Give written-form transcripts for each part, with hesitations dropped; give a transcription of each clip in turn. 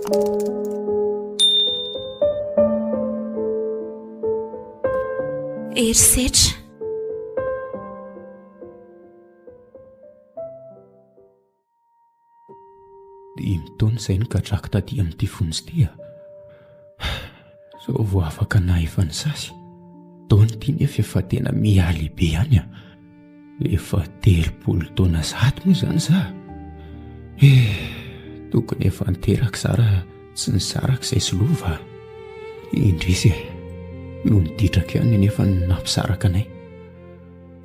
Herisetra. Taona izay no katrako taty amin'ity fonjy so vao afaka na efa ny sasy taona ity nefa efa tena mihaly be ihany efa 30 taona zato moa izany za tokony efa niteraka zara tsy nisaraka izay solova indrisy no niditraka ihany nefa nampisaraka anay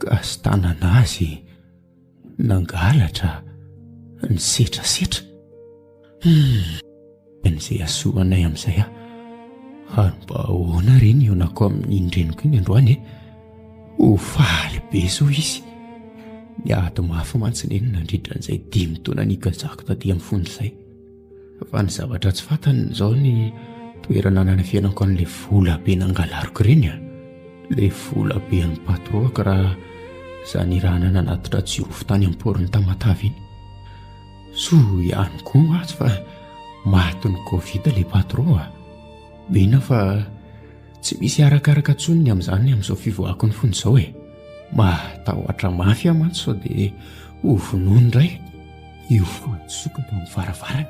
ka sy tanana azy nangalatra nisetrasetra n'izay asoanay amin'izay ary mba ahoana reny ionako amin'ny indreniko iny androany ho faly be zao izy ny ady mafy mantsiny eny nandritra n'izay 5 taona nikajako taty amin'ny fony izay fa ny zavatra tsy fantany izao ny toerana nanafianako an'ilay vola be nangalariko ireny ilay vola be an'ny patroaka raha izany rahana nanatitra jirovo tany amin'ny poriny Tamatavy iny so ihany koa azy fa maty ny covid ilay patro mena fa tsy misy arakaraka tsonony amin'izany amin'izao fivoahako ny fony izao matahotra mafy mantsy sao dia hovonoany indray io fotsokako amin'ny varavarana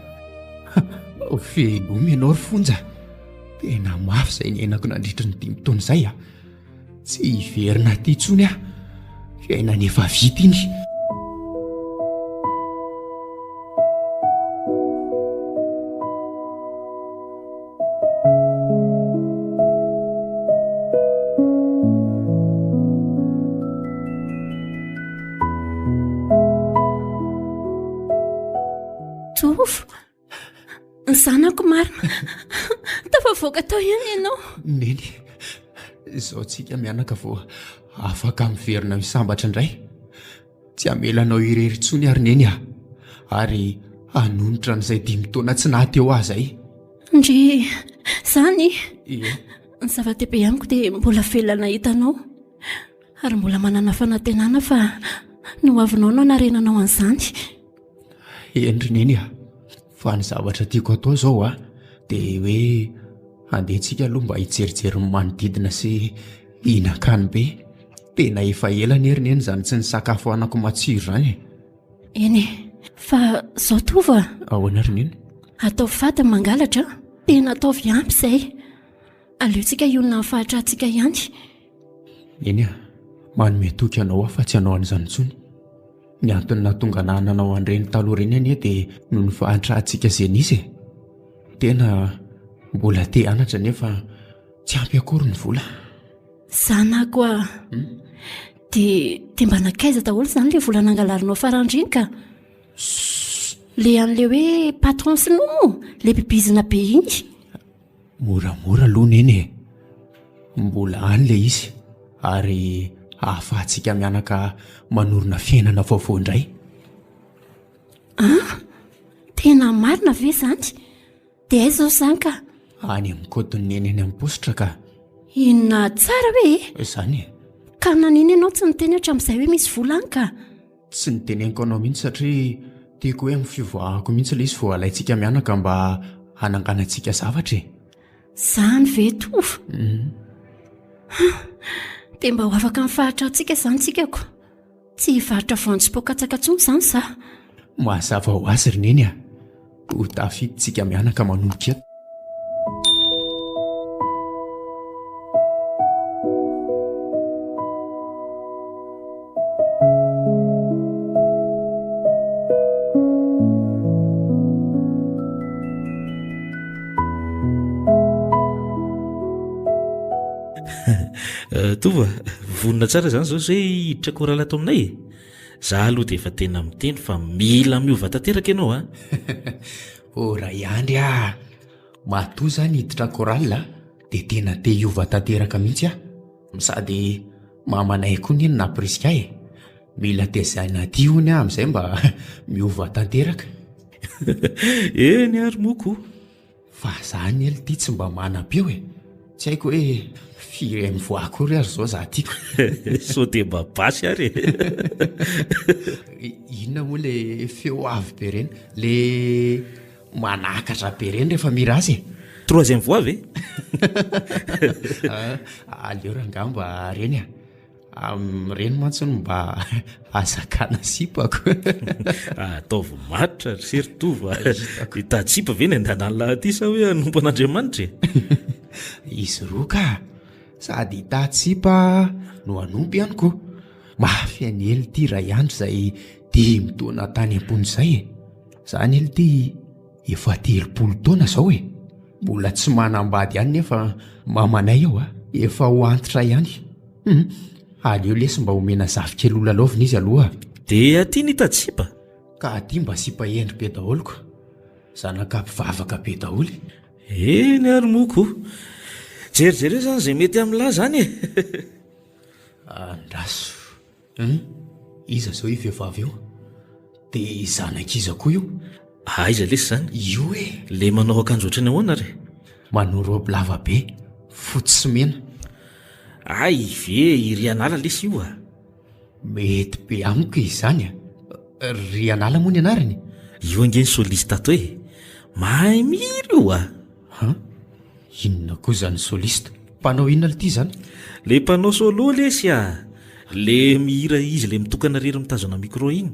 felomy ianao ry fonja tena mafy izay ny ainako nandritra ny 5 taona izay tsy hiverina ty tsony fiainana efa vita iny Zanako marina tafavoaka tao ihany ianao neny izao tsika mianaka vao afaka miverina misambatra indray tsy amelanao irery tsony ary neny ary hanonitra n'izay 5 taona tsy nahateo azy ay ndry zany ny zava-dehibe amiko dia mbola felana hitanao ary mbola manana fanantenana fa no avinao no narenanao an'izany endry neny fa ny zavatra tiako atao zao dia hoe andehantsika aloha mba hijerijery ny manodidina sy hihinan-kany be tena efa ela nery neny izany tsy ny sakafo anako matsiro izany eny fa zao tova ahoana ry neny atao fady ny mangalatra tena ataovy ampy izay aleontsika ionona ny fahatrantsika ihany eny manome toky anao fa tsy anao an'izany intsony ny antony nahatonga nananao andreny taloha reny anie dia no ny fahatrantsika izay nisy tena mbola te anatra nefa tsy ampy akory ny vola zanako dia mba nakaiza daholo izany ilay vola nangalarinao farandriny ka le an'ilay hoe patron sy nomo le bibizina be iny moramora aloha neny mbola any le izy ary ahafahantsika mianaka manorina fiainana vaovao indray tena marina ve zany dia ay zao zany ka any amin'ny kodiny neny any amin'ny positra ka inona tsara hoe izany ka naniny ianao tsy niteny hatramin'izay hoe misy vola any ka tsy niteneniko anao mihitsy satria tiako hoe amin'ny fivoahako mihitsy ilay izy vao alaintsika mianaka mba hananganantsika zavatra zany ve tova dia mba ho afaka mifahatra antsika izany tsikako tsy hivaritra voanjom-pokatsaka ntsony izany za mazava ho azy ry neny ho tafiditsika mianaka manomboka eto tova vonona tsara izany zao zay hiditra korala ato aminay za aloha dia efa tena miteny fa mila miova tanteraka ianao ora iandry matoa zany hiditra korala dia tena te hiova tanteraka mihitsy sady mamanay koa neny napriska mila tezaina ty hony amin'izay mba miova tanteraka eny ary moko fa zany ely ty tsy mba manam-peo tsy haiko hoe firy mivoakory ary zao za tiako so dia mba basy ary inona moa le feo avy be reny le manakatra be reny rehefa mirazy e. Troisième fois ve? Aleo rangamba reny reny mantsony mba azakana sipako. Ataovy matra sertova itatsipa ve ny andanala aty sa hoe anompo an'Andriamanitra izy roa ka sady itatsipa no anompy ihany koa. Mafy any ely ty ray andro zay dia mitona tany ambony izay e. Zany ely ty efa 30 taona zao e. Mbola tsy manambady ihany nefa mamanay ao efa ho antitra ihany. Aleo lesy mba homena zafikely olalaovina izy aloha. Dia aty ny itatsipa ka aty mba sipa endry be daholiko. Zanaka mpivavaka be daholy. Eny ary moko. Jerijereo zany zay mety amin'lahy zany e. Andraso. Iza zao io vehivavy io? Dia zanak'iza koa io? Aiza lesy zany? Io e. Le manao akanjo ohatrany ahoana re? Manao robe lava be, fotsy sy mena. Ay ve iry anala lesy io Mety be amiko izany ry anala moa ny anarany? Io angeny soliste ato e. Mahay mihira io Inona koa zany soliste? Mpanao inona ity zany? Le mpanao solo lesy le mihira izy le mitokana rery mitazona micro iny.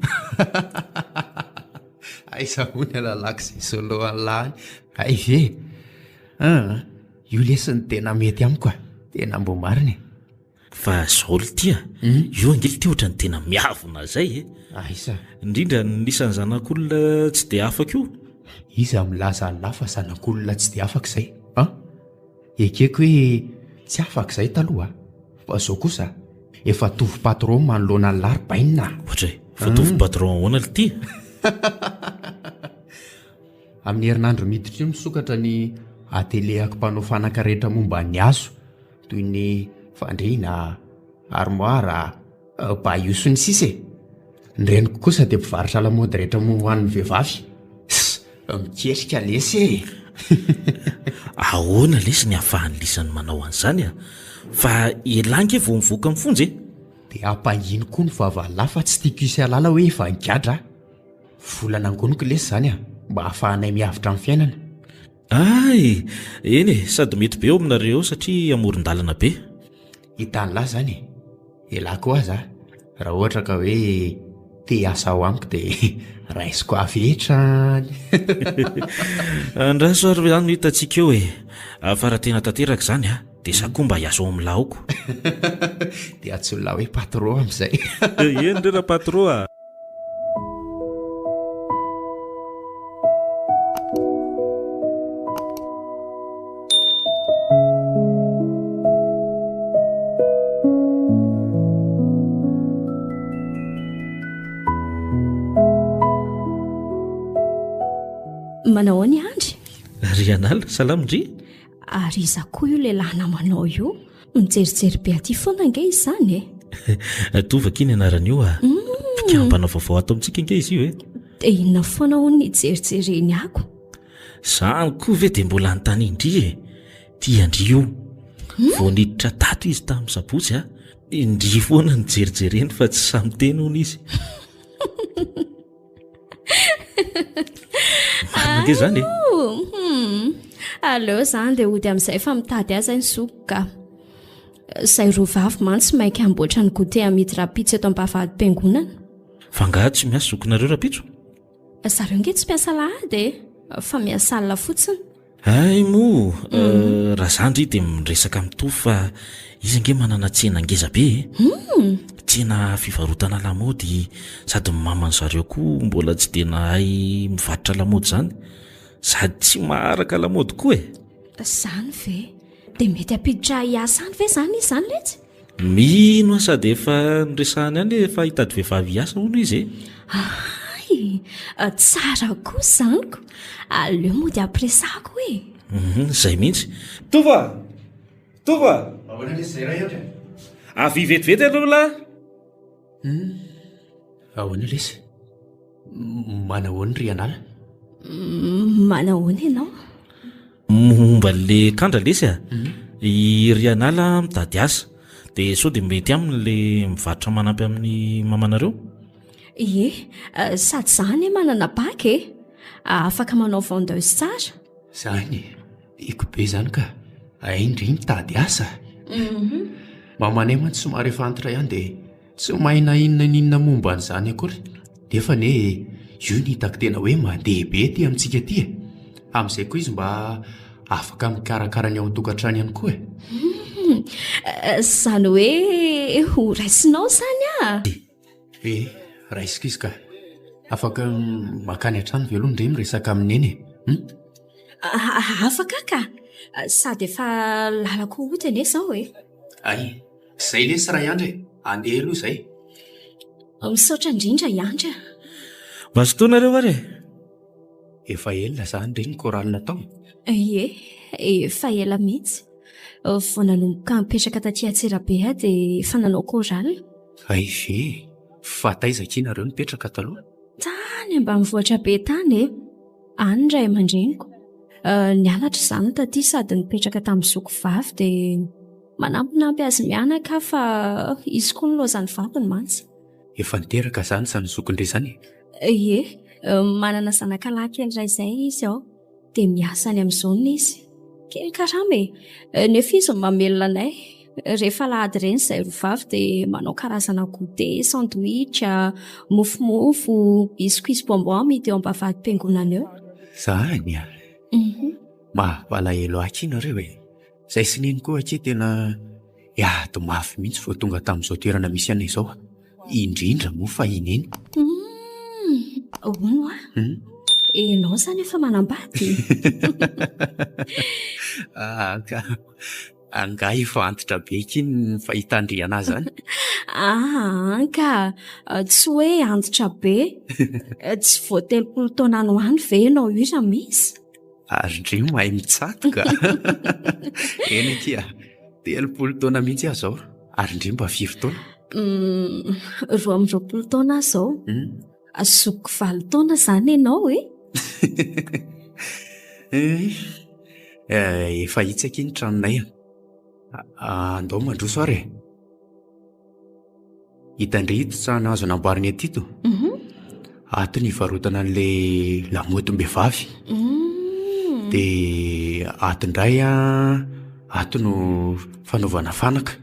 Aiza hoy alalako izay solo an'lahany. Ay ve? Io lesy ny tena mety amiko tena mbo mariny. Fa zao tia io angely ty ohatrany tena miavona zay e. Aiza? Indrindra nisan'ny zanak'olona tsy dia afaka io. Iza milaza lafa zanak'olona tsy dia afaka izay? Ekeko hoe tsy afaka izay taloha fa zao kosa efa tovy patron manoloana ny laribainina. Ohatra fa tovy patron ahoana ity? Amin'ny herinandro miditra io misokatra ny atelier-ako mpanao fanaka rehetra momba ny hazo toy ny fandriana, armoire, baioso ny sisa e. Ny reniko kosa dia mpivarotra lamaody rehetra momba an'ny vehivavy. Miketrika lesy e. Ahoana lesy ny ahafahany lisany manao an'izany fa elange vao mivoaka amin'ny fonjy dia ampangino koa ny vavalahy fa tsy tiako isy alala hoe efa nigadra. Volana angoniko lesy zany mba ahafahanay miavitra amin'ny fiainana. Ay eny e, sady mety be eo aminareo satria amoron-dalana be. Hitany lahy zany elako azy raha ohatra ka hoe te asa ao amiko dia raisiko avetrany. Andraso ary zany hitantsika eo fa raha tena tanteraka zany dia sakoa mba hiasa ao amin'ny lahoko. Dia atsolona hoe patron amin'izay. Eny re raha patron Manao ny Andry? Ry anala, salamondry. Ary iza koa io lehilahy namanao io? Mijerijery be aty foana nge izy zany Tovaka iny anarany io mpikambana vaovao ato amintsika nge izy io Dia inona foana ho ny jerijereny ako? Zany koa ve dia mbola anontany Indry Ty Andry io vao niditra tato izy tamin'ny sabotsy Indry foana ny jerijereny fa tsy samy teny hono izy. Marina nge zany Aleo zany dia ody amin'izay fa mitady aza ny soka. Zay roa vavy mantsy mainka amboatra ny gote amity rapitso eto am-bavahady-piangonana. Fa ngaha tsy miasa zokinareo rapitso? Zareo nge tsy miasa lahady fa miasa alina fotsiny. Ay mo raha zandry dia miresaka mitovy fa izy nge manana tsena ngeza be tsena fivarotana lamaody sady mamany zareo koa mbola tsy dia nahay mivarotra lamaody zany sady tsy maharaka lamaody koa Zany ve? Dia mety ampiditra hiasa any ve zany izy zany letsy? Mino sady efa niresahany any efa hitady vehivavy hiasa hono izy Ay, tsara kosa zaniko. Aleo moa dia ampiresako zay mihitsy. Tova! Ahoana lesy zay raha ohatra? Avy vetivety aloha lahy. Ahoana lesy? Manahoana ry anala? Manahoana ianao? Momba le kandra lesy ry anala mitady asa dia sao dia mety amin'le mivarotra manampy amin'ny mamanareo? Sady zany manana baky afaka manao vendeuse tsara. Zany iko be zany ka aindry mitady asa. Mamanay mantsy somary efa antitra ihany dia tsy mahina inona momba an'izany akory. Nefa ne io ny hitako tena hoe mandeha be ty amintsika ty. Amin'izay koa izy mba afaka mikarakara ny ao an-tokantrano ihany koa. Zany hoe ho raisinao zany raisiko izy ka. Afaka makany an-trano ve aloha ndray miresaka amineny afaka ka sady efa lalako ohatra ane zao ay izay le sy ray andry andeha aloha izay misaotra indrindra iandra. Mazotoanareo ary efa elona zany ndray ny koralina tao. Efa ela mihitsy vao nanomboka mipetraka taty Antsirabe dia efa nanao koralina. Ay ve fa taizaka inareo nipetraka taloha? Tany ambanivohitra be tany any ray aman-dreniko nianatra izany taty sady nipetraka tamin'ny zoko vavy dia manampinampy azy mianaka fa izy koa nilozany vadiny mantsy. Efa niteraka zany sany zokondre zany? Manana zanakalahy kely iray izay izy ao dia miasa any amin'izao izy kely karama nefa izy mamelona anay rehefa lahady ireny izay rovavy dia manao karazana goûter, sandwich, mofomofo, biscuits bonbon amidy eo ambavady mpiangonana eo. Zany mahavalahelo aky ianareo izay sineny koa aky tena ady mafy mihitsy vao tonga tamin'izao toerana misy anay izao indrindra moa fa ineny. Ono enao zany efa manambady. Anga efa antitra be ky ny fahitandriana zany. Ka tsy hoe antitra be tsy vao 30 taona any hoany ve enao ira misy Andry mahay mitsatoka. Eny akia 30 taona mihitsy aho zao ary ndry mba 5 taona 20 taona zao azoko 4 taona zany enao efa hitsaka iny tranonay andao mandroso ary hitandry ito trano azo namboariny atito ato ny varotana an'ilay lamotim-behivavy dia atondray ato no fanaovana fanaka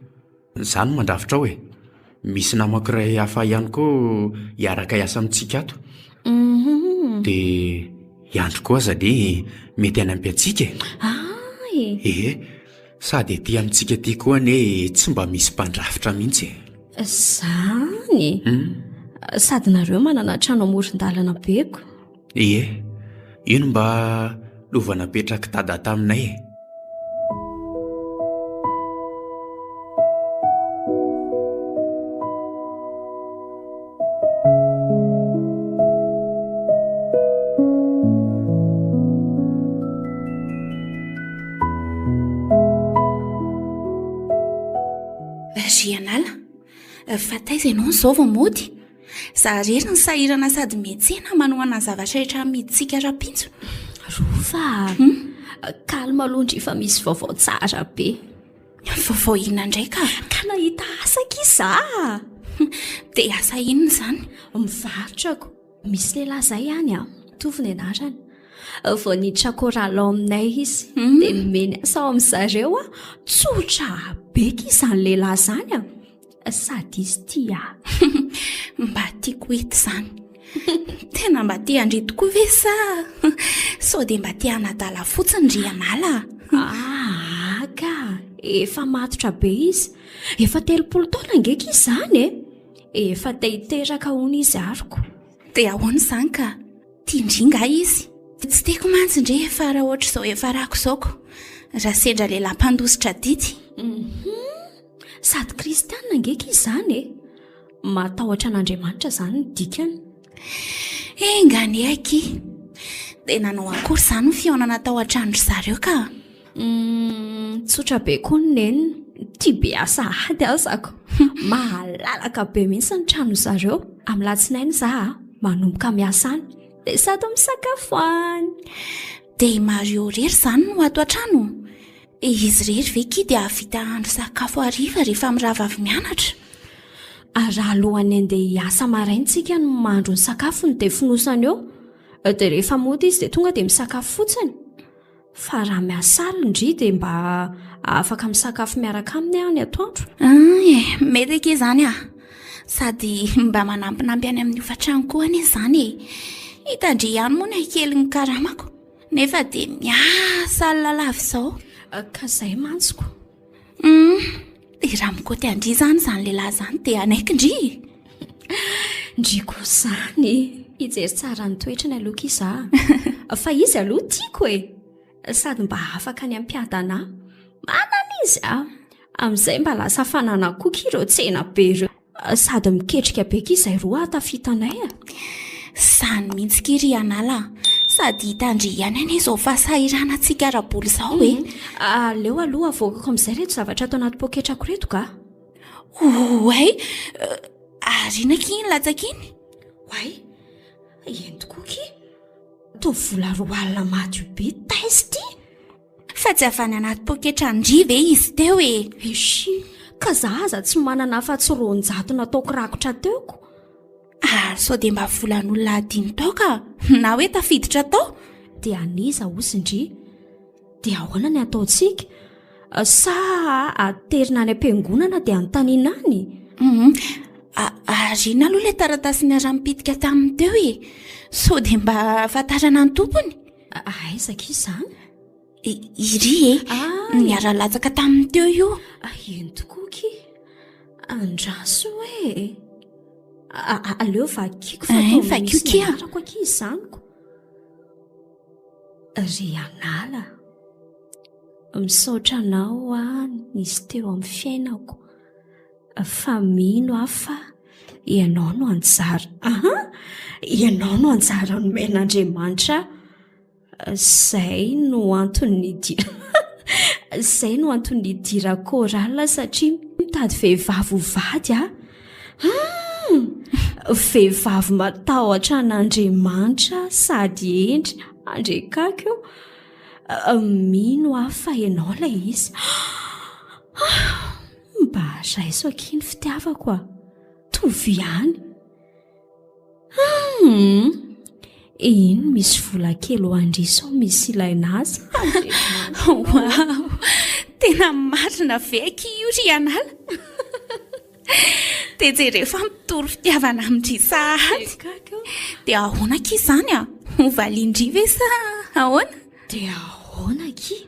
izany mandrafitra ao misy namankiray hafa ihany koa hiaraka hiasa amintsika ato dia iandro koa aza dia mety hanampy antsika sady ety amintsika ty koa ane tsy mba misy mpandrafitra mihitsy zany sady nareo manana trano amoron-dalana beko. ino mba lovana petraka tada taminay Rianala fataiza ianao izao vao mody zarery ny sahirana sady miantsena manoana ny zavatra rehetra miditsika rapintso rova kalma alondry fa misy vaovao tsara be. Vaovao inona indray ka nahita asa kiza dia asa inona izany? Mivarotrako misy lehilahy zay ihany tovony anarany vao niditra korala aminay izy dia meny asa ao amin'izareo tsotra be kizany lehilahy zany sady izy tia mba tiako hita izany tena mba tia andry tokoa ve sa sao dia mba tia anadala fotsiny Rianala ka efa matotra be izy efa 30 taona ngeka izany efa tehiteraka hono izy ariko dia ahoana izany ka tiandringa izy tsy tiako mantsy indre efa raha ohatra izao efa rako izaoko raha sendra lehilahy mpandositra didy sady kristianina ngeka izany matahotra an'Andriamanitra zany ny dikany engane aky dia nanao akory izany ny fihaonana tao an-trano zareo ka tsotra be koa ny nenina tia be asa ady azako mahalalaka be mihitsy ny trano zareo amin'ny latsinainy za manomboka miasa any dia sady misakafo any dia Mario rery izany no ato an-trano izy rery ve ky dia vita andro sakafo hariva rehefa miravavy mianatra raha alohany andeha hiasa maraintsika no mahandro ny sakafony dia finosany eo dia rehefa mody izy dia tonga dia misakafo fotsiny. Fa raha miasala indry dia mba afaka misakafo miaraka aminy any atoandro. Mety ake izany sady mba manampinampy any amin'ny ofatrano koa any izany hitandry ihany moa ny kely ny karamako nefa dia miasa lalava izao. Ka izay mantsiko. Dia raha mikoty andry izany lehilahy izany dia anaiky indry. Ndry koa izany hijery tsara ny toetrany aloha iza. Fa izy aloha tiako sady mba afaka ny ampiadana manana izy amin'izay mba lasa fanana koky ireo tsena be ireo sady miketrika be kizay roa atafitanay sany mihitsy kiry anala sady hitandry ihany any izao fahasahiranantsika araboly izao aleo aloha avoakako amin'izay reto zavatra atao anaty poketrako reto ka. Arina kiny latsakiny ento koky to vola roa alina madio be taisy ty fa tsy avany anaty poketra andry ve izy teo ka zaza tsy manana afa-tsy ronjato nataoko rakotra teoko. Sao dia mba volan'olona adiny tao ka na hoe tafiditra tao dia aniza osindry dia ahoana ny ataontsika sa aterina any am-piangonana dia anontaniana any. Arina aloha ilay taratasy ny ara-mipitika taminy teo sao dia mba fantarana ny tompony. Aizaka izany iry niara-latsaka taminy teo io. Ento koky andraso aleo vakiko fakioarako aki izanyko. Ry anala misaotra anao nisy teo amin'ny fiainako fa mino afa ianao no anjara ianao no anjara nomen'Andriamanitra zay no antony zay no antony idira korala satria mitady vehivavy vady vehivavy matahotra an'Andriamanitra sady endry andrekako mino afa ianao lay izy mba raiso akiny fitiavako tovy ihany. Ino misy vola kely ho andrisao misy ilaina azy. Tena marina veky io ry anala dia jerefa mitory fitiavana amindry sahady dia ahoana ki izany hovaliandry ve sa ahoana? Dia ahoana ki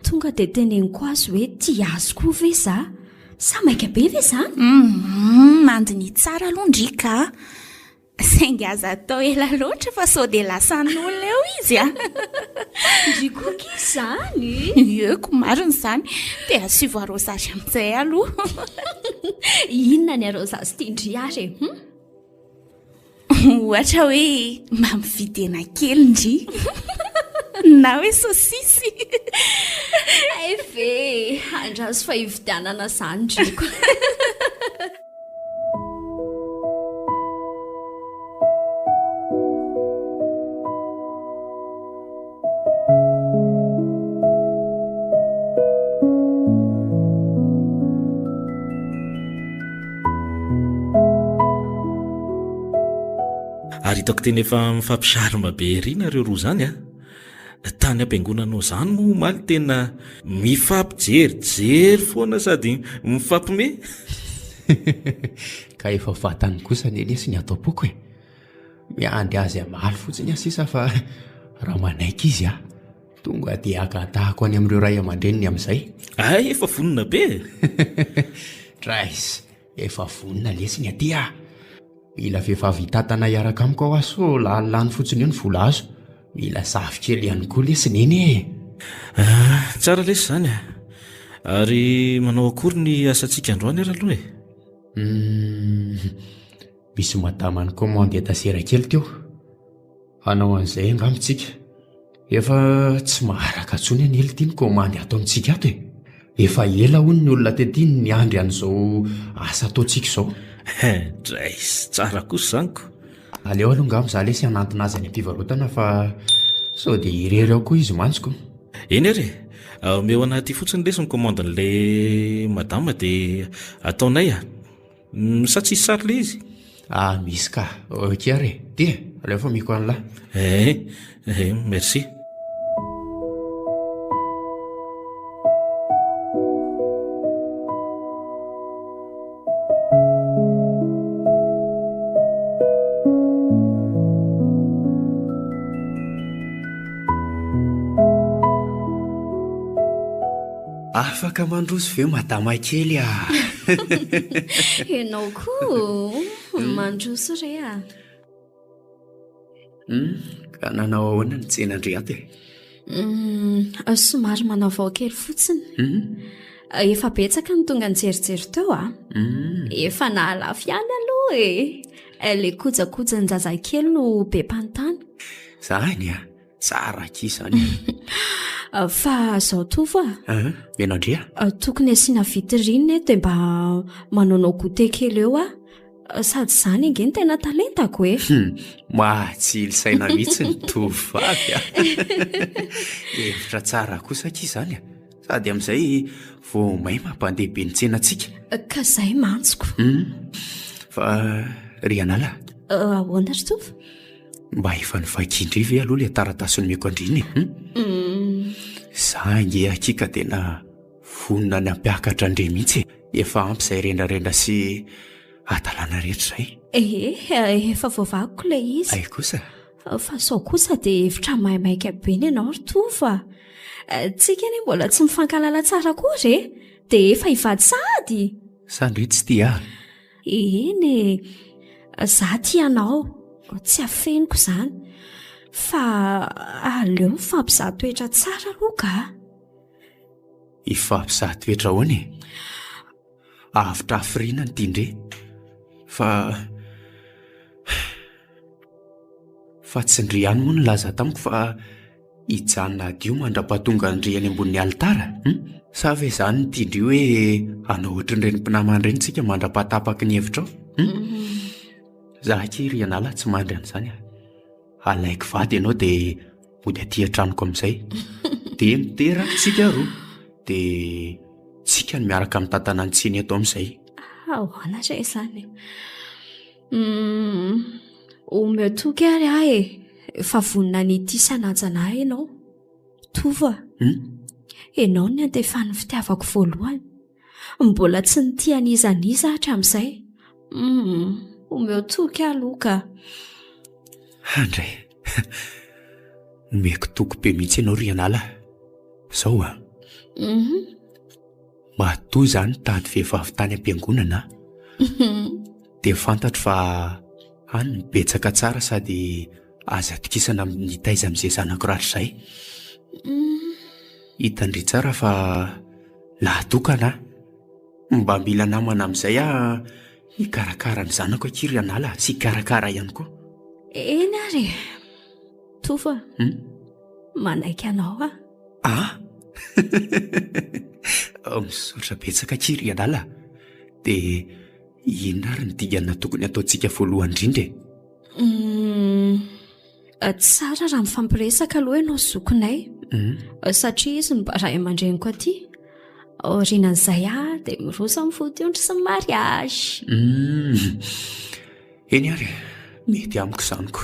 tonga dia teneniko azy hoe tia azoko ve za sa maika be ve za mandiny tsara aloha ndry ka saingy aza atao ela loatra fa sao dia lasan'olona eo izy ndry koky izany eko marina izany dia asivo arosary amin'izay aloha. Inona ny arosary tiandry ary ohatra hoe mba mividy hena kely ndry na hoe sosisy ve andraso fa hividianana izany ndriko. Ary hitako tena efa mifampisarima be rinareo roa zany tany ampiangonanao izany moa maly tena mifampijerijery foana sady mifampime. Ka efa vatany kosa ny elesy ny atao-poko miandry azy amaly fotsiny asisa fa raha manaiky izy tonga dia akatahako any amin'ireo ray aman-dreniny amin'izay. Efa vonona be Trais efa vonona lesiny aty mila vehivavy hitatana hiaraka amiko ao so lalany fotsiny eo ny vola azo mila safikely ihany koa lesiny eny tsara lesy zany ary manao akory ny asantsika androany ara aloha misy madamany komandy etasera kely teo hanao an'izay angamitsika efa tsy maharaka tsony any ely ty ny komandy ataontsika ato efa ela hony ny olona tetiny ny andry an'izao asa ataontsika izao. Drais tsara kosa zanyko aleo aloha ngamo za lesy anantona azy any am-pivarotana fa sao dia irery ao koa izy mantsiko. Eny ary meo anaty fotsiny lesy ny komandin'ilay madama dia ataonay sa tsisy sary le izy misy ka oky ary dia Alefa miko an'la. Merci. Afaka mandroso ve madama kely a? Ianao koa mandroso re a. Ka nanao ahoana ny tsenandry aty? Somary manao vao kely fotsiny. Efa betsaka ny tonga nijerijery teo a. Efa nahalafy ihany aloha e. Le kojakoja ny zazakely no be mpanontany. Zany a, tsara kisany. Fa zao tovo a. Ianao a? Tokony asiana vitrine dia mba manonao goûter kely eo a. Sady zany ange ny tena talentako e. Mahatsily saina mihitsy ny tovavy a. Hevitra tsara kosa aky izany a. Sady amin'izay vao may mampandeha be ny tsenantsika. Ka izay mantsiko. Fa ry anala. Ahoana ry tovo? Mba efa nivakindry ve aloha ilay taratasy nomeko andriny? Za nge akika tena vonona ny ampiakatra andre mihitsy. Efa ampy izay rendrarendra sy adalana rehetra izay. Efa voavakiko ilay izy. Ay kosa. Fa sao kosa dia hevitra maimaika be ny ianao ry tovo. Tsika ny mbola tsy mifankalala tsara koa re. Dia efa hivady sady. Sandry tsy tia. Eny, za tianao. Tsy afeniko izany. Fa aleo mifampizaha toetra tsara aloha ka. Hifampizaha toetra ahoana? Avitra hafiriana ny tindre. Fa tsy ndry ihany moa ny laza tamiko fa hijanona adio mandra-pahatonga andry any ambonin'ny alitara. Sa ve izany ny tindry hoe anao ohatran'ireny mpinamana ireny tsika mandra-pahatapaky ny hevitrao? Za ry anala tsy mandry an'izany a. Alaiko vady ianao dia mody aty an-tranoko amin'izay. Dia miteraka tsika roa. Dia tsika ny miaraka amin'ny tantana ny tsiny eto amin'izay. Ahoana re izany? Ometoky ary ahy e. Fa vonona n'ity sanajana ianao. Tovo a. Ianao ny andefan'ny fitiavako voalohany. Mbola tsy nitian'izaniza hatramin'izay. Ometoky aloha ka. Andry, meko toko be mihitsy ianao ry anala. Zao a. Matoa izany tady vehivavy tany am-piangonana. Dia fantatro fa any betsaka tsara sady aza atokisana amin'ny taiza amin'izay zanako rahatr' izay. Hitandry tsara fa lahatokana. Mba mila namana amin'izay a hikarakara ny zanako aky ry anala sy hikarakara ihany koa. Eny ary. Tovo a. Manaiky anao a. Misaotra betsaka aky ry anala. Dia inona ary ny digana tokony ataontsika voalohany indrindra? Tsara raha mifampiresaka aloha ianao sy zokinay. Satria izy mba ray aman-dreniko aty. Aorianan'izay dia miroso amin'ny vodiondry sy ny mariazy. Eny ary, mety amiko izaniko.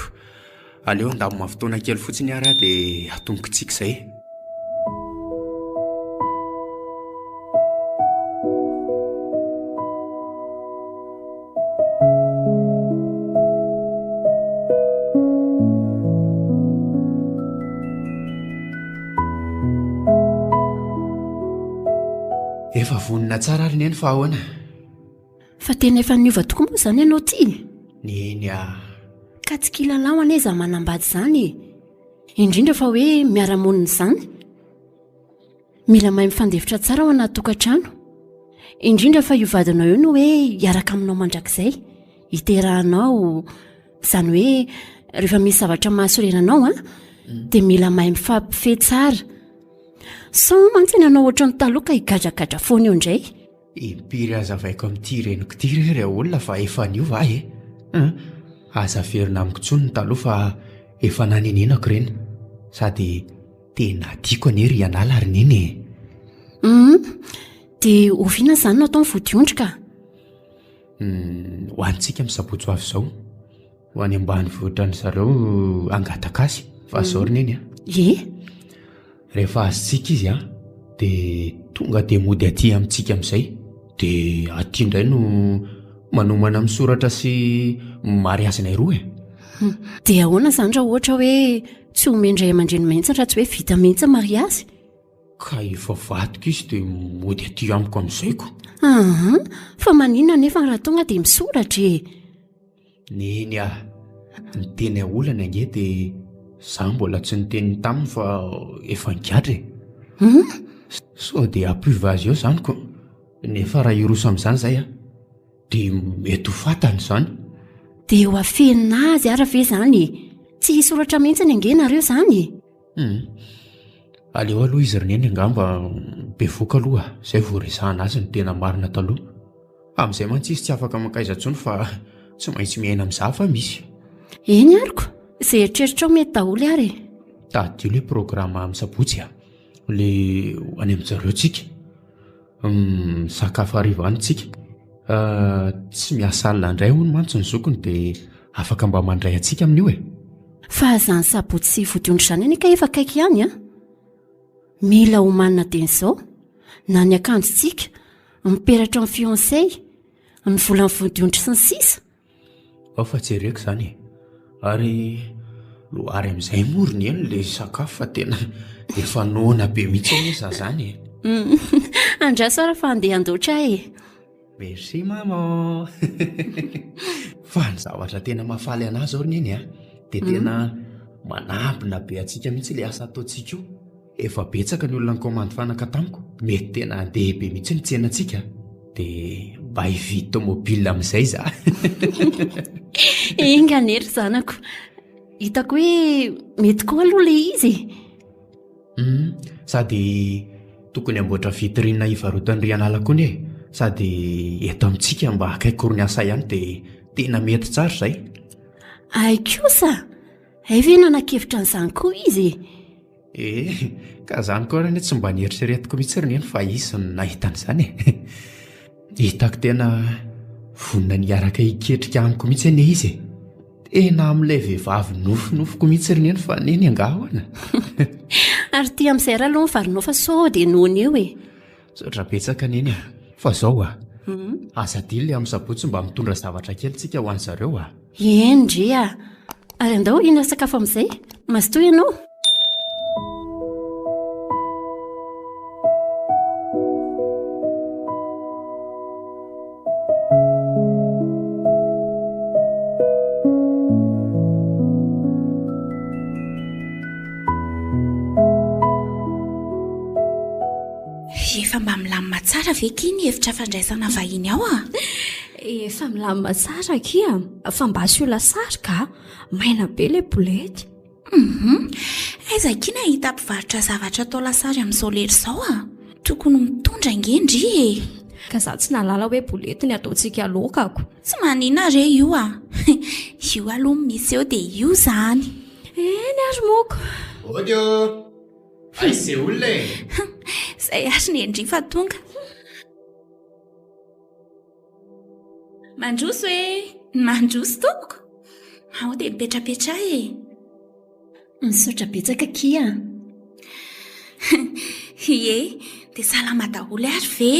Aleo andamo mahavitona kely fotsiny ary dia atomboka tsika izay. Efa vonina tsara ary neny fa ahoana? Fa tena efa niova tokoa moa izany ianao ty. Neny a. Ka tsy kilalao aneza manambady izany. Indrindra fa hoe miara-monina izany. Mila mahay mifandefitra tsara ao anaty tokantrano. Indrindra fa io vadinao io no hoe hiaraka aminao mandrakizay. Hiteranao. Izany hoe rehefa misy zavatra mahasorenanao dia mila mahay mifampifehy tsara. Sao mantsy ianao ohatran'ny taloha ka higadragadra foana eo indray. Impiry aza vaiko amin'ity reniko ity ry olona fa efa niova e. Aza verina amiko tsony ny taloha fa efa nanenenako ireny. Sady tena tiako anie ry anala ary neny. Dia oviana izany no atao ny vodiondry ka? Ho antsika misabotsy ho avy izao. ho any ambany vohitran zareo angatakasy fa zaorina eny rehefa azontsika izy dia tonga dia mody aty amintsika amin'izay dia aty indray no manomana misoratra sy mariazinay roa dia ahoana izany raha ohatra hoe tsy homendray aman-dreny mihitsy raha tsy hoe vita mihitsy mariazy ka efa vatoko izy dia mody aty amiko amin'izayko fa maninona nefa raha tonga dia misoratra neny ny teny olana ange dia za mbola tsy niteny taminy fa efa nigadra so dia apiva azy eo zanyko nefa raha iroso amin'izany izay dia mety ho fatany izany dia ho afenina azy ara ve zany tsy hisoratra mihitsy ny angenareo izany aleo aloha izy rineny angamba bevoaka aloha izay voaresahana azy ny tena marina taloha amin'izay mantsy izy tsy afaka mankaiza ntsony fa tsy maintsy miaina amin'izah fa misy eny ariko izay eritreritrao mety daholo ary tadio ilay programa amin'ny sabotsy ilay any amin'izareo tsika sakafo harivantsika tsy miasa alina indray hono mantsy ny zokony dia afaka mba mandray antsika amin'io fa zany sabotsy sy vodiondry izany any ka efa kaiky ihany mila homanina teny izao na ny akanjontsika miperatra amin'ny fiancé ny vola ny vodiondry sy ny sisa ao fa tsy hereko izany ary loary amin'izay morony eny ilay sakafo fa tena efa noana be mihitsy aneza zany andraso fa andeha andoatra merci mama fa ny zavatra tena mahafaly anazy oriny eny dia tena manambina be atsika mihitsy ilay asa ataontsika io efa betsaka ny olona ny komandy fanaka tamiko mety tena andeha be mihitsy ny tsenantsika dia mba hividy tomobile amin'izay za enganery zanako hitako hoe mety koa aloha ilay izy sady tokony amboatra vitrine hivarotany rianala koa ny sady eto amintsika mba akaikoro ny asa ihany dia tena mety tsara izay ay kosa ay ve nanakevitra n'izany koa izy ka zany koa rany tsy mba nieriseretiko mihitsy rineny fa izy no nahitan'izany hitako tena vonina niaraka hiketrika amiko mihitsy ane izy tena amin'ilay vehivavy nofinofiko mihitsy rineny fa neny angahoana ary ty amin'izay raha aloha nyvarinao fa sao dia noana eo sotra betsaka neny fa zao azadia ilay amin'ny sabotsy mba mitondra zavatra kely tsika ho any zareo endry ary andao ina sakafo amin'izay mazotoy ianao efa mba milamina tsara ve ky ny hevitra fandraisana vahiny ao efa milamina tsara kia fa mba asiola sary ka maina be ilay bolety aiza kina hita mpivarotra zavatra atao lasary amin'izao lera izao tokony mitondra ngendry ka za tsy nalala hoe bolety ny ataontsika lokako tsy manina re io io aloha misy eo dia io zany eny ary moko odio aizay olona izay ary ny endry fa tonga mandroso mandroso tompoko ao dia mipetrapetra misaotra betsaka kia dia salama daholo ary ve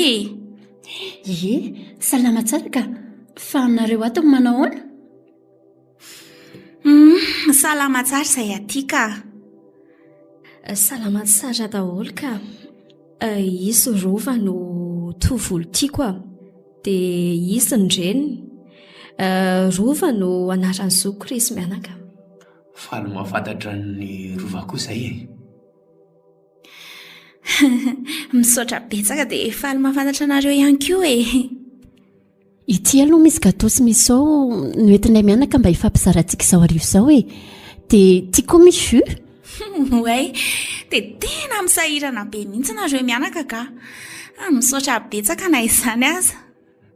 salama tsara ka fa nareo ato manao ahoana salama tsara izay aty ka salama tsara daholo ka isy rova no tovolo tiako dia isy ny reniny rova no anaran'ny zoko risy mianaka fa no mahafantatra ny rova koa izay misaotra betsaka dia faly mahafantatra anareo ihany koa ity aloha misy gato sy misy sao noentinay mianaka mba hifampizarantsika izao arivo izao dia tia koa misy oay dia tena misahirana be mihitsy nareo mianaka ka misaotra betsaka na izany aza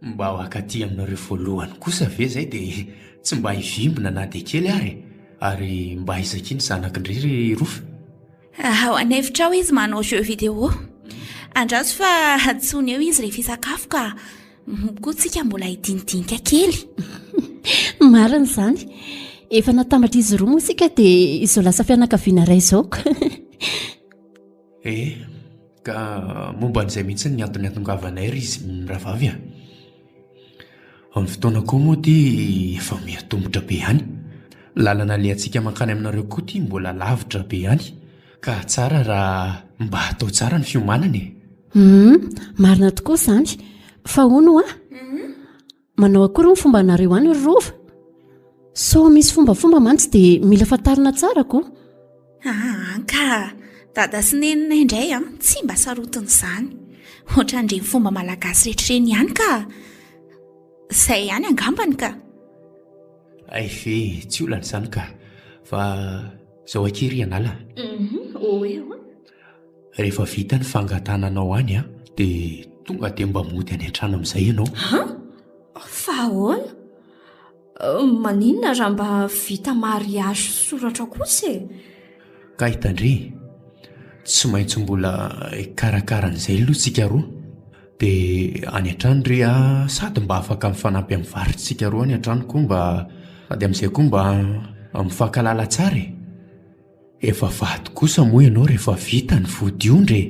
mba ho akaty aminareo voalohany kosa ve zay dia tsy mba hivimbina na dia kely ary mba izaki ny zanakindriry rofa ao anevitra ao izy manao jeu vidéo andraso fa tsony eo izy rehefa sakafo ka koa tsika mbola hidinidinika kely marina izany efa natambatra izy roa moa isika dia izao lasa fianakaviana ray izaoka ka momba an'izay mihitsy ny antony atongavanay ry izy rahavavy amin'ny fotoana koa moa dia efa miatombotra be ihany lalana le antsika mankany aminareo koa tia mbola lavitra be ihany ka tsara raha mba hatao tsara ny fiomanana marina tokoa izany fa hono manao akory ny fomba anareo any rova so misy fombafomba mantsy dia mila fantarina tsara koa ka dada sy nenina indray tsy mba sarotiny izany ohatra ndreny fomba malagasy rehetrareny ihany ka izay ihany angambany ka ve tsy olana izany ka fa zao akery ianala rehefa vita ny fangatananao any dia tonga dia mba mody any an-trano amin'izay ianao fa ahoana maninona raha mba vita mariazy soratra kosa ka hitandry tsy maintsy mbola karakaran'izay aloha tsika roa dia any an-trano ry sady mba afaka mifanampy amin'ny varitsika roa any an-trano koa mba sady amin'izay koa mba mifankalala tsara efa vady kosa moa ianao rehefa vita ny vodiondry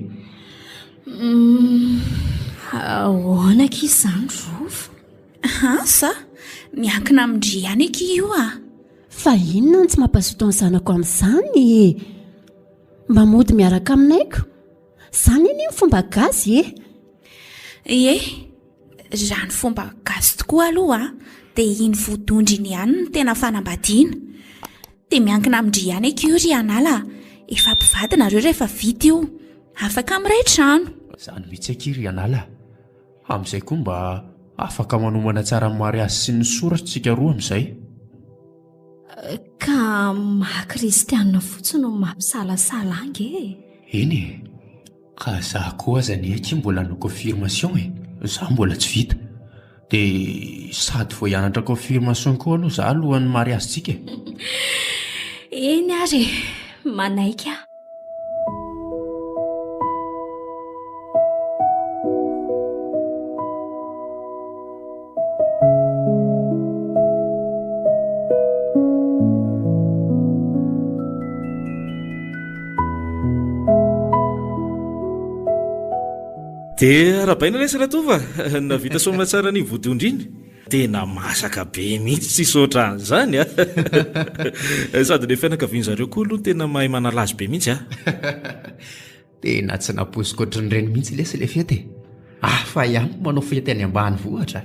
ahoana ka izany rova sa miankina amindry ihany eky io fa inona ny tsy mampazoto ny zanako amin'izany mba mody miaraka aminaiko izany iny ny fomba gasy raha ny fomba gasy tokoa aloha dia iny vodondriny ihany ny tena fanambadiana dia miankina amindry ihany eky io ry anala efa mpivady nareo rehefa vita io afaka amin'iray trano izany mihitsy aky anala amin'izay koa mba afaka manomana tsara ny mariazy sy ny soratsika roa amin'izay ka mahakristianina fotsiny no mampisalasala angy eny ka za koa azany aky mbola no confirmation za mbola tsy vita dia sady vo hianatra confirmation koa aloha za alohan'ny mariazy tsika eny ary manaika dia rahabaina lesy ratova navita somina tsara ny vodondriny tena masaka be mihitsy tsy sotra an'izany sady le fianakaviany zareo koa aloha tena mahay manalazy be mihitsy tena tsy naposiko ohatran'ireny mihitsy lesy le fety fa ihany manao fety any ambany vohatra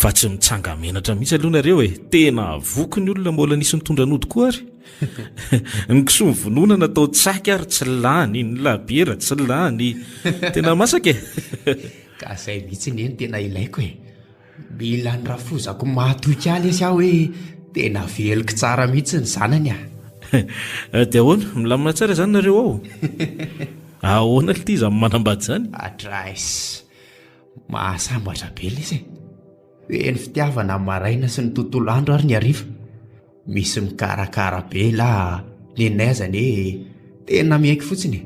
fa tsy mitsanga menatra mihitsy aloha nareo tena voky ny olona mbola nisy nitondra nody koa ary ny kiso ny vonona natao tsaky ary tsy lany ny labiera tsy lany tena masaka ka izay mihitsy ny eny tena ilaiko mila ny rafozako mahatoky aly izy aho hoe tena veloko tsara mihitsy ny zanany dia ahoana milamina tsara izany nareo ao ahoana l ty iza manambady izany atrais mahasambatra be l izy hoe ny fitiavana maraina sy ny tontolo andro ary ny ariva misy mikarakara be la nenazany tena miaiky fotsiny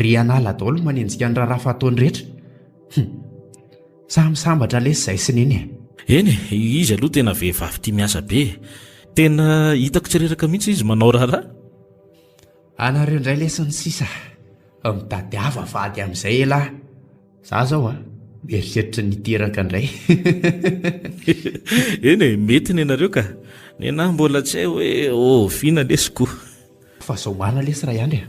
ry anala daolo manenjika ny raharaha fataony rehetra samysambatra lesy izay sy neny eny izy aloha tena vehivavy tia miasa be tena hitako tsy reraka mihitsy izy manao raharaha anareo indray lesy ny sisa mitadiava vady amin'izay elahy za zao mieritreritra niteraka indray eny mety ny anareo ka nena mbola tsy hay hoe fina lesiko fa zao marina lesy raha ihany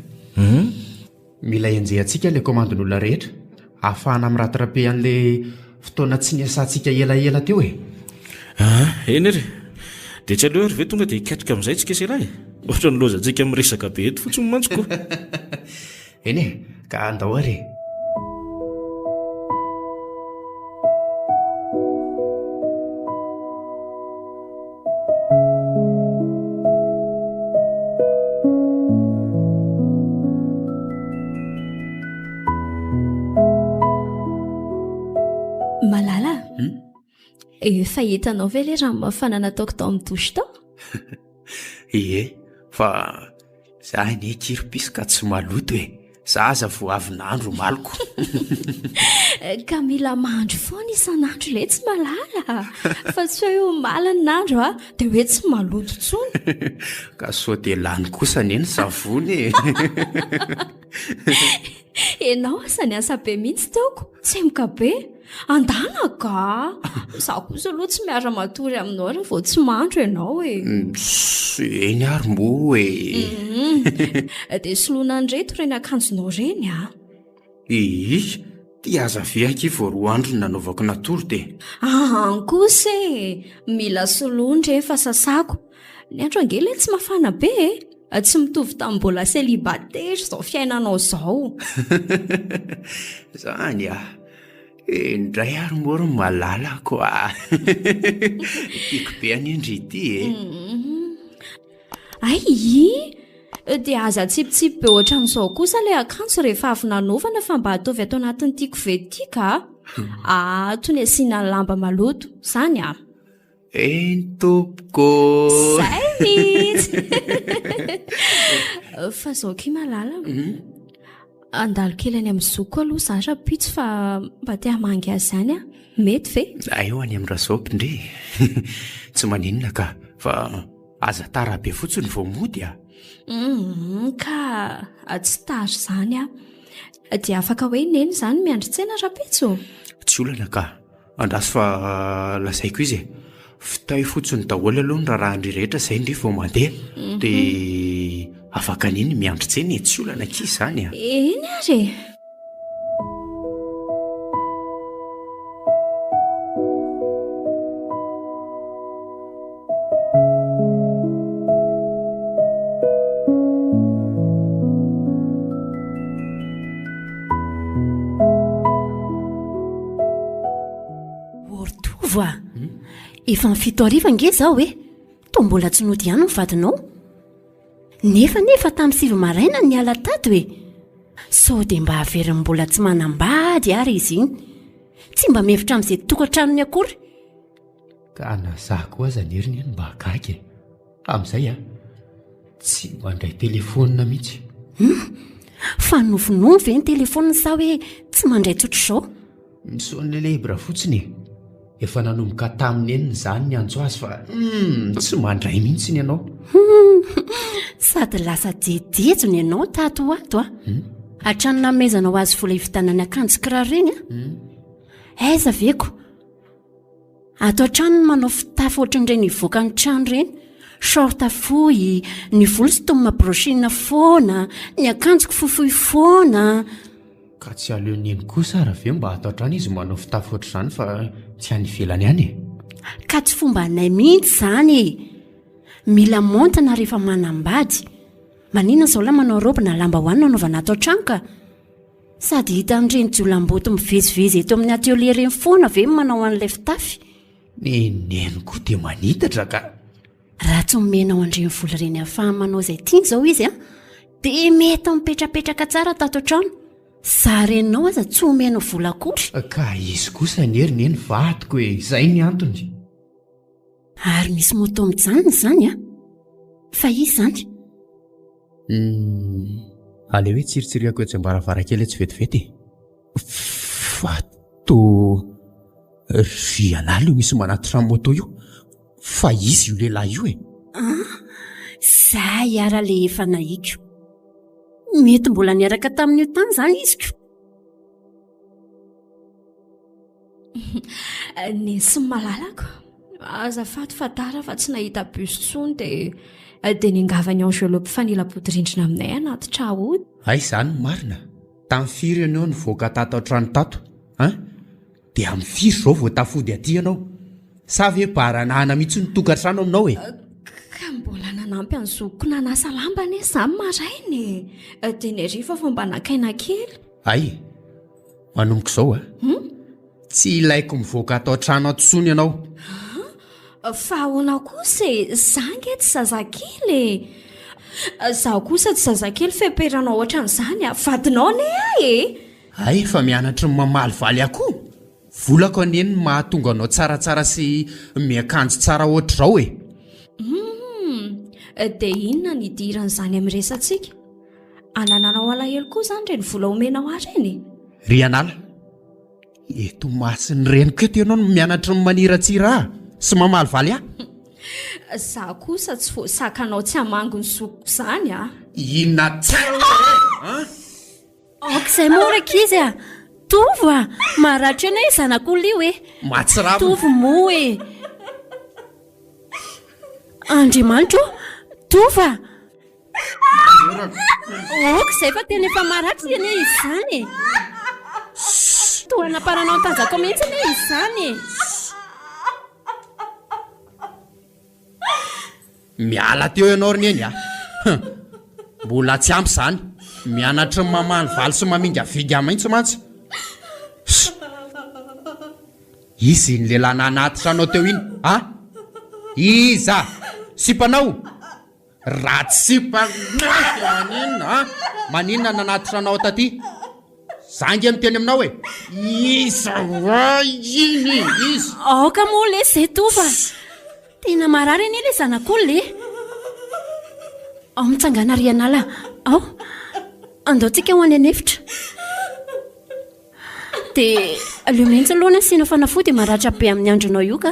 mila enjehantsika le komandin'olona rehetra ahafahana miratirape an'le fotoana tsy niasantsika elaela teo eny ry dia tsy aleo ary ve tonga dia hikatrika amin'izay tsika selahy ohatra ny lozantsika miresaka be eto fotsiny mantsoko eny ka andao ary malala efa hitanao ve le raha mafana nataoko tao amin'ny dosy tao fa za ny kiry-pisoka tsy maloto zaza vo avinandro maloko. Ka mila mandro foana isan'andro le tsy malala fa tsy hoe eo malany nandro a dia hoe tsy maloto tsony. Ka sao dia lany kosa neny savony. Ianao asany asa be mihitsy teoko tsy moka be andana ka zaho kosa aloha tsy miara matory aminao raha vao tsy mandro ianao e. Eny ary mbo e. Dia soloana anreto reny akanjonao reny a. Tia aza ve anky vao 2 andro nanaovako natory de. Kosa e mila soloana rehefa sasako ny andro angely tsy mafana be e. Tsy mitovy tamin'ny mbola célibataire izao fiainanao izao. Zany indray ary moro malala koa. Tiako be any Andry ity e. Ay dia aza tsipitsipy be ohatran'izao kosa ilay akanjo rehefa avy nanaovana fa mba ataovy atao anatin'ny tiako ve ity ka. Toy ny asiana lamba maloto zany a. Tompoko. Zay mihitsy. Fa zao ki malala. Andalo kely any amin'ny zoko aloha za rapitso fa mba te hamangy azy zany a. Mety ve? Eo any amin'ny rasaopindre. Tsy maninona ka fa aza tara be fotsiny vao mody a. Ka tsy tary zany a. Dia afaka hoe neny zany miandry tsena rapitso. Tsy olana ka andraso fa lasaiko izy e. Fitay fotsiny daholo aloha ny raharahany rehetra izay ndre vao mandeha dia afaka niny miandry tsena tsy olana kizy zany a. Eny ary. Ortovo efa ny 7 ariva nge zaho hoe to mbola tsy nody ihany mivadinao nefa tamin'ny 7 maraina ny ala tato e. Sao dia mba haveriny mbola tsy manambady ary izy iny tsy mba mevitra amin'izay tokantranony akory. Ka nazaho koa aza neriny eny mba hagagy amin'izay tsy mandray telefônina mihitsy. Fa nofonono ve ny telefônina sa hoe tsy mandray tsotro izao? Misaony lebra fotsiny efa nanomboka taminy eniny izany ny anjo azy fa tsy mandray mihitsy ny ianao. Sady lasa dedejony ianao tato ato hatrany namezana ho azy vola hivitanany akanjo kiraro reny aiza veko ato hatrany ny manao fitafy ohatran'ireny hivoaka ny trano reny, shorta fohy, ny volo sy tomy mabroshina foana, ny akanjoko fofohy foana. Ka tsy aleony eny kosa raha ve mba atao trano izy manao fitafy ohatr'izany fa tsy any ivelany any e. Ka tsy fomba anay mihitsy zany mila montana rehefa manambady. Manina zao la manao robe na lamba hoany nanaovana ato trano ka sady hita an'ireny jiolam-boto mivezivezy eto amin'ny atelier reny foana ve manao an'ilay fitafy. Neny koa dia manitatra ka raha tsy omenao andreny vola reny ahafahany manao izay tiany zao izy dia mety mipetrapetraka tsara tato trano. Sa reninao aza tsy omenao vola akory. Ka izy kosa neriny eny vadiko e, izay ny antony. Ary misy moto mijanona zany fa izy zany ale hoe tsiritsiriako etsy ambaravarakely tsy vetivety fa to ianao io misy manatitra moto io fa izy io lehilahy io e. Zay ara le efa nahiko mety mbola niaraka tamin'io tany zany iziko. Nisy malalako azafady fatara fa tsy nahita bus tsony dia ningavany anjelo mpifanila-podrindrina aminay anaty trahody. Ay izany marina tamin'ny firy ianao nivoaka tato trano tato dia amin'ny firy izao vao tafody aty ianao sa ve baranahana mihitsy nitokantrano aminao e. Ka mbola nanampy any zokoko nanasa lamba ne izany marainy dia ny ariva fa mba nakaina kely. Ay manomboka izao tsy ilaiko mivoaka atao trano atsony ianao. Fa ahoana kosa zange tsy zazakely zaho kosa tsy zazakely feperanao ohatran'izany vadinao ne ay fa mianatra ny mamaly valy akoho volako aneny mahatonga anao tsaratsara sy miakanjo tsara ohatr'izao dia inona nidiran'izany amin'ny resantsika anananao alahelo koa zany reny vola omenao azy reny. Ry anala, eto masiny reniko eto ianao no mianatra ny maniratsira sy mamaly valy aho. Za kosa tsy voasakanao tsy hamango ny zokiko zany a. Inona tsara okizay moraka izy a tovo a maratra ena zanak'olio e matsiravo tovo mo e Andriamanitro tova okizay fa tena efa maratra ena izy zany toana paranao tanjaka mihitsy ena izy zany miala teo ianao roneny a mbola tsy ampy zany mianatra ny mamany valy sy maminga viga maintso mantsy izy ny lehilahy nanatitra anao teo iny a iza sipanao raha tsy sipananina a maninona nanatitra anao taty zangy miteny aminao hoe iza a iny izy aoka moa le zay tova tena marary eny le zanak'olo le ao mitsangana ry anala ao andaotsika ho any anefitra dia aleo mihitsy aloha ny asiana fanafody maratra be amin'ny andronao io ka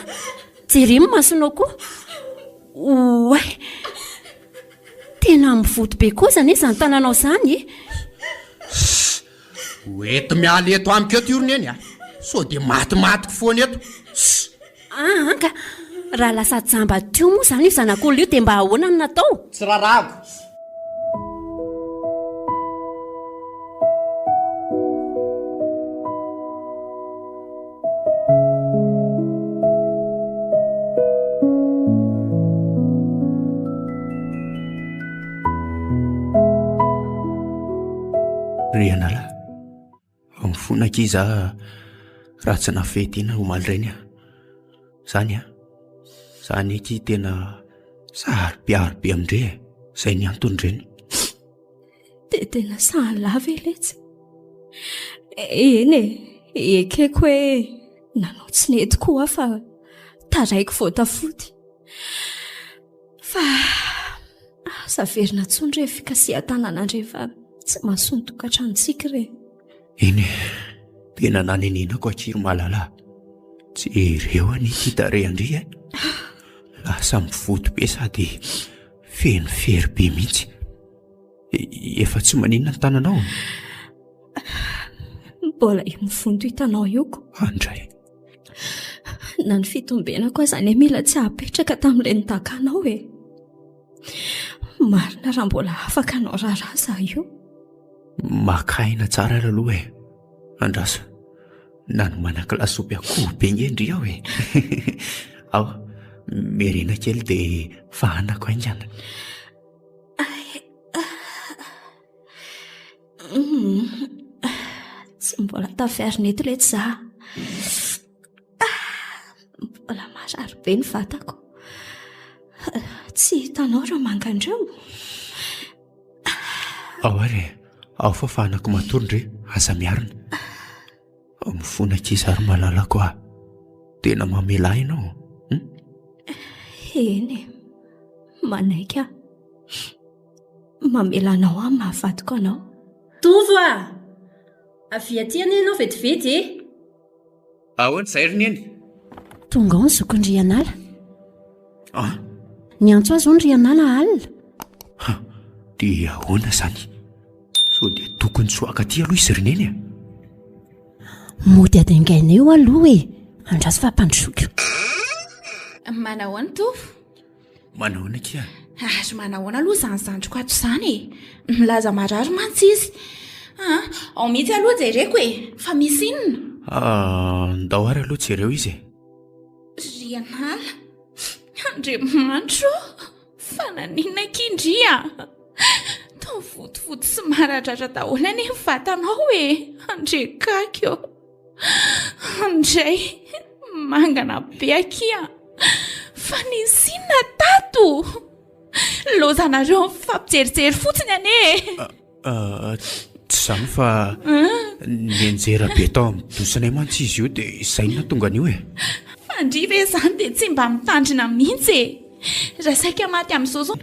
jeremy masonao koa oay tena mivoto be koa zany izany tananao zany e oeto miala eto amiko eto iorony eny a so dia matimatiko foany eto anka raha lasa jamba teo moa zany io zanak'olo io dia mba ahoana ny natao tsy rarago ry anala mifonaka iza raha tsy nafetiana omaly reny a zany a zany eky tena saharobiarobe amindre zay ny antony reny dia tena sahy lava eletsy eny e ekeko hoe nanao tsy nety koa fa taraiko voatafody fa saverina tsony re fikasihan-tanana rehefa tsy mahasony tokantranotsika re eny tena nanenenako akiry malala tsy ireo any titare andry e lasa mivoto be sady feno fery be mihitsy efa tsy maninona ny tananao mbola io mivondo hitanao ioko andray na ny fitombena koa zany Emilio tsy hapetraka tamin'ilay nitakanao e marina raha mbola afaka anao raharaha za io makaina tsara laloha e andrasa nano manankilasopy akoho be ngendry aho e ao merena kely dia fahanako aingana tsy mbola tafiarina lety za mbola marary be ny vatako tsy hitanao raha mangandreo ao ary ao fa fahanako matorondre aza miarina mifona kizary malala koa tena mamela ianao eny manaika mamelanao a mahavadiko anao tovo a avy aty any ianao vetivety e ahoana zay riny eny tonga ao ny zokony ry anala ny antso azy ao ny ry anala alina dia ahoana zany so dia tokony soaka aty aloha izy riny eny a mody adengaina eo aloha e andraso fampandrosoka manahoana tovo manahoana kia azo manahoana aloha zany zandroko ato zany e milaza marary mantsy izy ao mihitsy aloha jereko e fa misy inona ndao ary aloha jereo izy ry anala Andriamanitro fa nanina kindria tao votovoto sy maradratra daholo any vatanao e andrekakio andray mangana be akia fa nisinna tato lozanareo fampijerijery fotsiny ane tsy zany fa nenjera be tao midosana mantsy izy io dia izay na tonga an'io e fandriva e zany dia tsy mba mitandrina mihitsy e raha saika maty amin'izao zao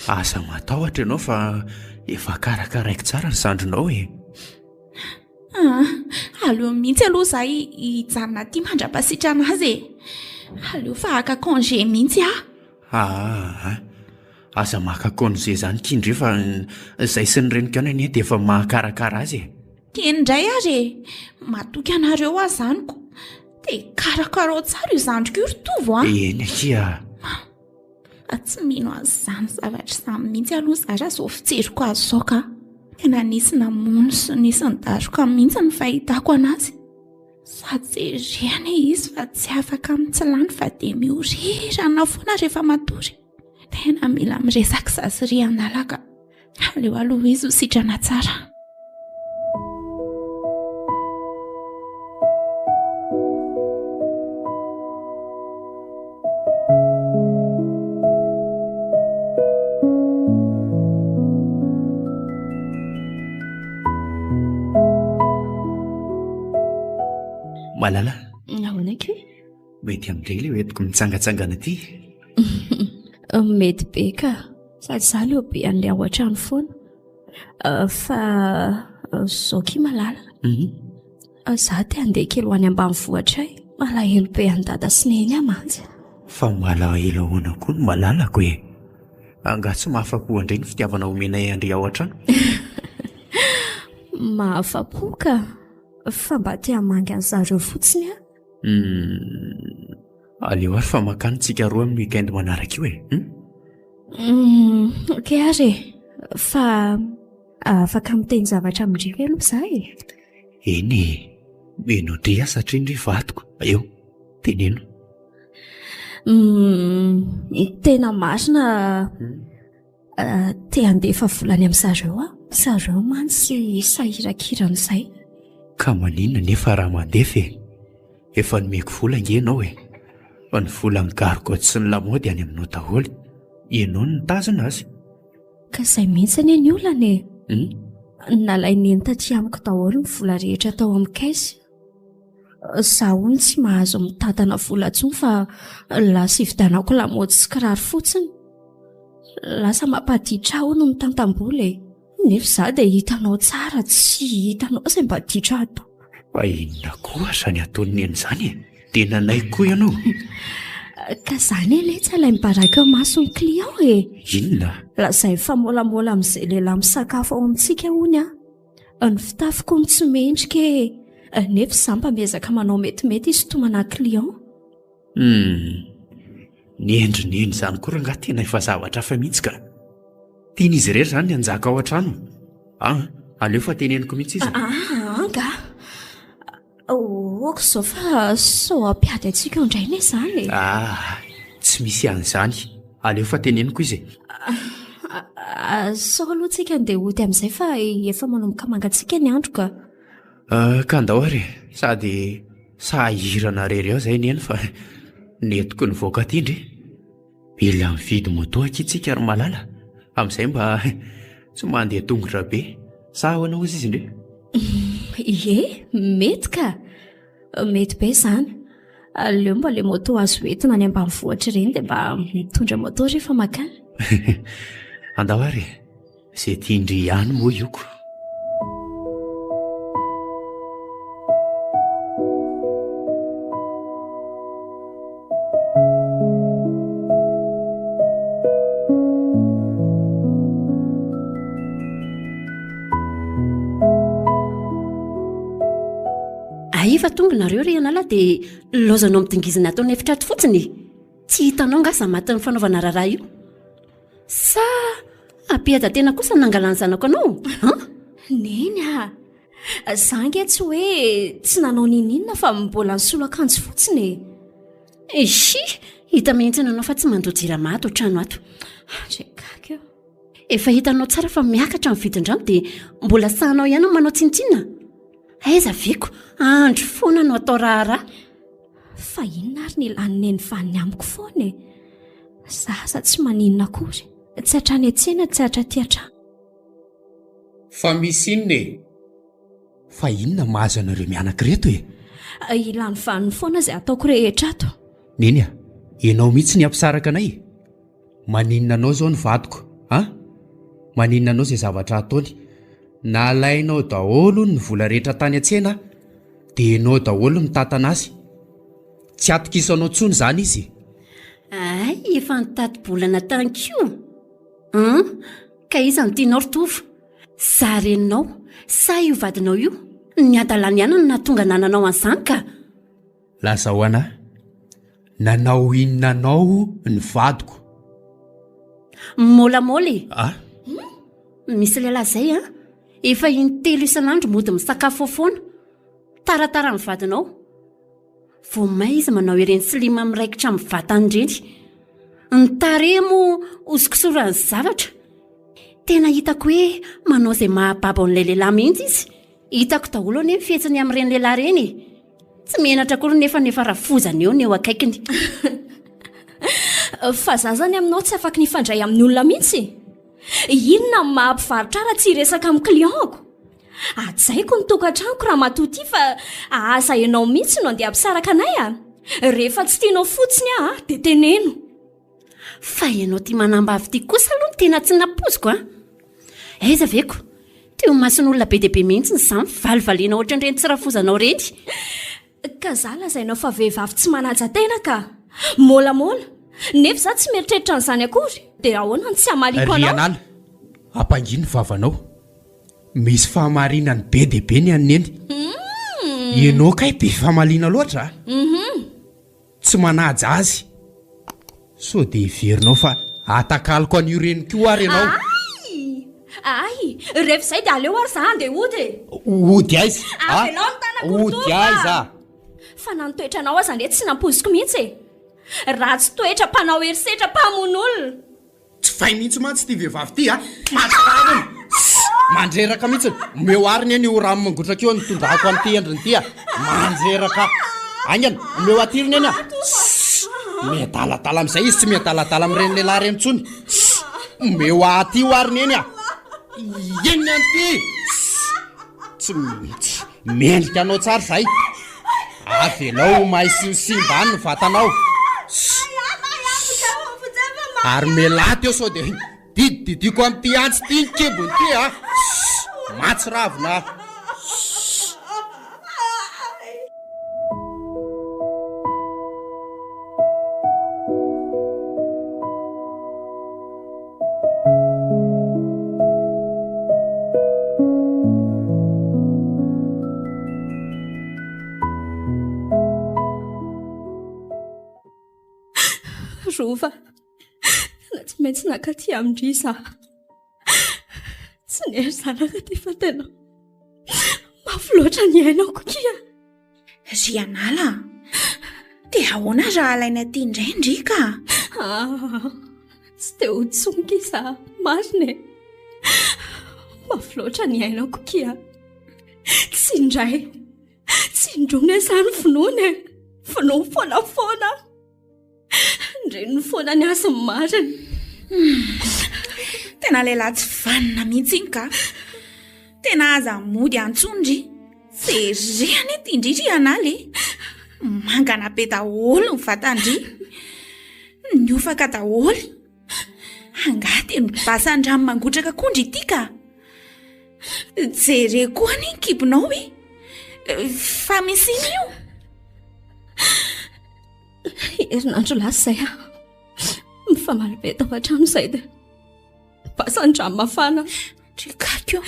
asa matahotra ianao fa efa karakaraiko tsara ny zandronao e. Aleo mihitsy aloha zahay hijanona ty mandrapasitrana azy e. Aleo fa haka congé mihitsy aza maka congé zany kindre fa izay sy ny reniko ana anie dia efa mahakarakara azy e. Indray ary e, matoky anareo azy zaniko dia karakarao tsara io zandriko io ritovo eny akia tsy mino azy zany zavatra samy mihitsy aloha zara zao fijeriko azy zao ka tena nisy namono sy nisy nidaroka mihitsy ny fahitako anazy sady riana izy fa tsy afaka mitsilany fa dia miorirana foana rehefa matory tena mila miresaka zasy ry andalaka aleo aloha izy ho sitrana tsara. Malala nahoanaka mety amin'irey ilay hoentiko mitsangatsangana aty. Mety be ka sady za leo be an'ilay ao an-trano foana fa zao ky malala za te handeha kely ho any ambanivohitra malahelo be andada sy neny amanjy. Fa malahelo ahoana koa ny malalako e. Angaha tsy mahafapo andray ny fitiavana omenay Andry ao an-trano. Mahafapo ka fa mba te hamangy an'zareo fotsiny aleo ary fa makanitsika roa amin'ny weekend manaraka io e. Ke ary fa afaka miteny zavatra amindreo aloha za e. Eny meno ndrea satria ndry vatoko eo teneno. Tena marina te handefa volany amin'zareo zareo mantsy sahirak'iran'izay. Ka maninona nefa raha mandefa e. Efa nomeko vola nge ianao e. Ny vola ny gargotte sy ny lamaody any aminao daholo ianao no nitazona azy. Ka izay mihitsy anie ny olana e. Nalaineny taty amiko daholo ny vola rehetra tao amin'ny kaisy. Zaho hono tsy mahazo mitantana vola intsony fa lasa hividanako lamaody sy kiraro fotsiny. Lasa mampaditra aho no mitantam-bola e. Nefa za dia hitanao tsara tsy hitanao izay mba ditra ato. Fa inona koa zany ataony eny zany e. Tena nay koa ianao. Ka zany ilay tsy alay mibaraka eo masony client e. Inona? Lazay famolamola amin'izay lehilahy misakafo ao amintsika hony ny fitafiko ny tsy mendrika e. Nefa za mpamezaka manao metimety isotomana client. Niendriny zany koa raha tena efa zavatra hafa mihitsy ka. Tian'izy irery zany ny anjaka ao an-trano. Aleo fa teneniko mihitsy izy. Anga oko zao fa sao ampiady antsika indrainy zany e. Tsy misy an'izany. Aleo fa teneniko izy. Sao aloha tsika andeha hody amin'izay fa efa manomboka mangatsika ny andro ka. Ka andao ary sady sahirana rery ao zay neny fa netiko ny voaka ty ndry. Mila mividy moto akitsika ary malala. Amin'izay mba tsy mandeha tongotra be. Sa ahoana ozy izy ndre? Mety ka. Mety be zany. Aleo mba le moto azo entina any ambanivohitra ireny dia mba mitondra moto rehefa makany. Andao ary izay tiandry ihany moa ioko. Fa tonga nareo ry anala dia lozanao mitingizina ataony efitra ato fotsiny. Tsy hitanao ngasa matin'ny fanaovana raharaha io. Sa apiada tena kosa nangalany zanako anao? Neny zange tsy hoe tsy nanao ninina fa mbola nisolo akanjo fotsiny. Hita mihitsy nanao fa tsy mandoa jirama ato trano ato. Rekaka eo. Efa hitanao tsara fa miakatra amin'ny vidin-drano dia mbola sahanao ihany manao tsintsina. Aiza viko andro foana no atao raharaha. Fa inona ary ny lanineny vaniny amiko foana e. Zaza tsy maninona akory. Tsy hatrany atsena tsy hatra tiatra. Fa misy inona e? Fa inona mahazo anareo mianak'ireto e? Ilany vaniny foana izay ataoko rehetra ato. Neny ianao mihitsy ny ampisaraka anay. Maninona anao zao ny vadiko Maninona anao izay zavatra ataony? Nalainao daholo ny vola rehetra tany an-tsena dia enao daholo mitantana azy. Tsy atokisanao tsony izany izy. Ay, efa nitaty-bolana tankio. Ka iza no tianao rotovo? Sa reninao sa io vadinao io ny adalany ihany no nahatonga nananao an'izany ka? Lasa ho anahy, nanao inonanao ny vadiko? Molamoly. Misy lehilahy izay efa intelo isan'andro mody misakafo foana. Taratara ny vadinao. Vao may izy manao ireny slima miraikitra amin'ny vatany ireny. Ny tarehy moa osokisorany zavatra. Tena hitako hoe manao izay mahababa n'ilay lehilahy mihitsy izy. Hitako daholo anie fihetsiny amin'ireny lehilahy ireny. Tsy menatra akory nefa rafozany eo ny eo akaikiny. Fa za zany aminao tsy afaka nifandray amin'ny olona mihitsy. Inona ny mahampivarotra raha tsy resaka amin'ny clientko? Atsaiko ny tokantranoko raha matoty fa asa ianao mihitsy no andeha ampisaraka anay rehefa tsy tianao fotsiny dia teneno. Fa ianao tia manambavy tia kosa aloha no tena tsy napoziko aiza veko? Teo mason'olona be dia be mihitsy izany valivaliana ohatran'ireny tsy rafozanao ireny. Ka za lazainao fa vehivavy tsy manaja tena ka molamola. Nefa za tsy mieritreritra n'izany akory dia ahoana ny tsy hamaliko anao? Rianala, ampangino vavanao. Misy fahamarinany be dia be ny aneny. Ianao kay be fahamaliana loatra. Tsy manaja azy. So dia heverinao fa atakaliko an'io reny koa ary ianao. Ay, rehefa izay dia aleo ary za andeha ody. Ody aiza? Avelao ny tanako ody aiza? Fa nanotoetra anao aza ndre tsy nampoziko mihitsy. Raha tsy toetra mpanao herisetra mpamono olona. Tsy fay mihitsy mantsy ity vehivavy ity matsirany. Mandreraka mihitsy. Meo ariny any io rano mangotraka eo nitondrahako an'ity endriny ity mandreraka. Angana, meo atiriny any miadaladala amin'izay izy tsy miadaladala amin'ireny lehilahy ireny intsony. Meo aty io ariny eny eny an'ity. Tsy mendrika anao tsara izay. Avelao mahay simba any ny vatanao. Ary melaty eo sao dia dididiko amin'ity antsy ity ny kebony ity matsy ravina. Rova, tsy maintsy nakaty Andry za. Tsy nery zanaka ty fa tena mafy loatra ny ainako kia. Rianala, dia ahoana raha alaina ty indray Andry ka? Tsy te hotsonky za, marina e. Mafy loatra ny ainako kia. Tsy indray, tsy indrona izany finoana e. Finoa foana. Ndreny ny foana ny asa marina. Tena lehilahy tsy vanina mihitsy iny ka. Tena aza mody antsondry. Ferehany ety Indry Rianala. Mangana be daholo ny vatandry. Niofaka daholo. Angaty ny basan-drano mangotraka kondry ity ka. Jere koa ny kibonao fa misy io. Herinandro lasa izay mifamaly be tao an-trano izay dia basan-drano mafana. Trikako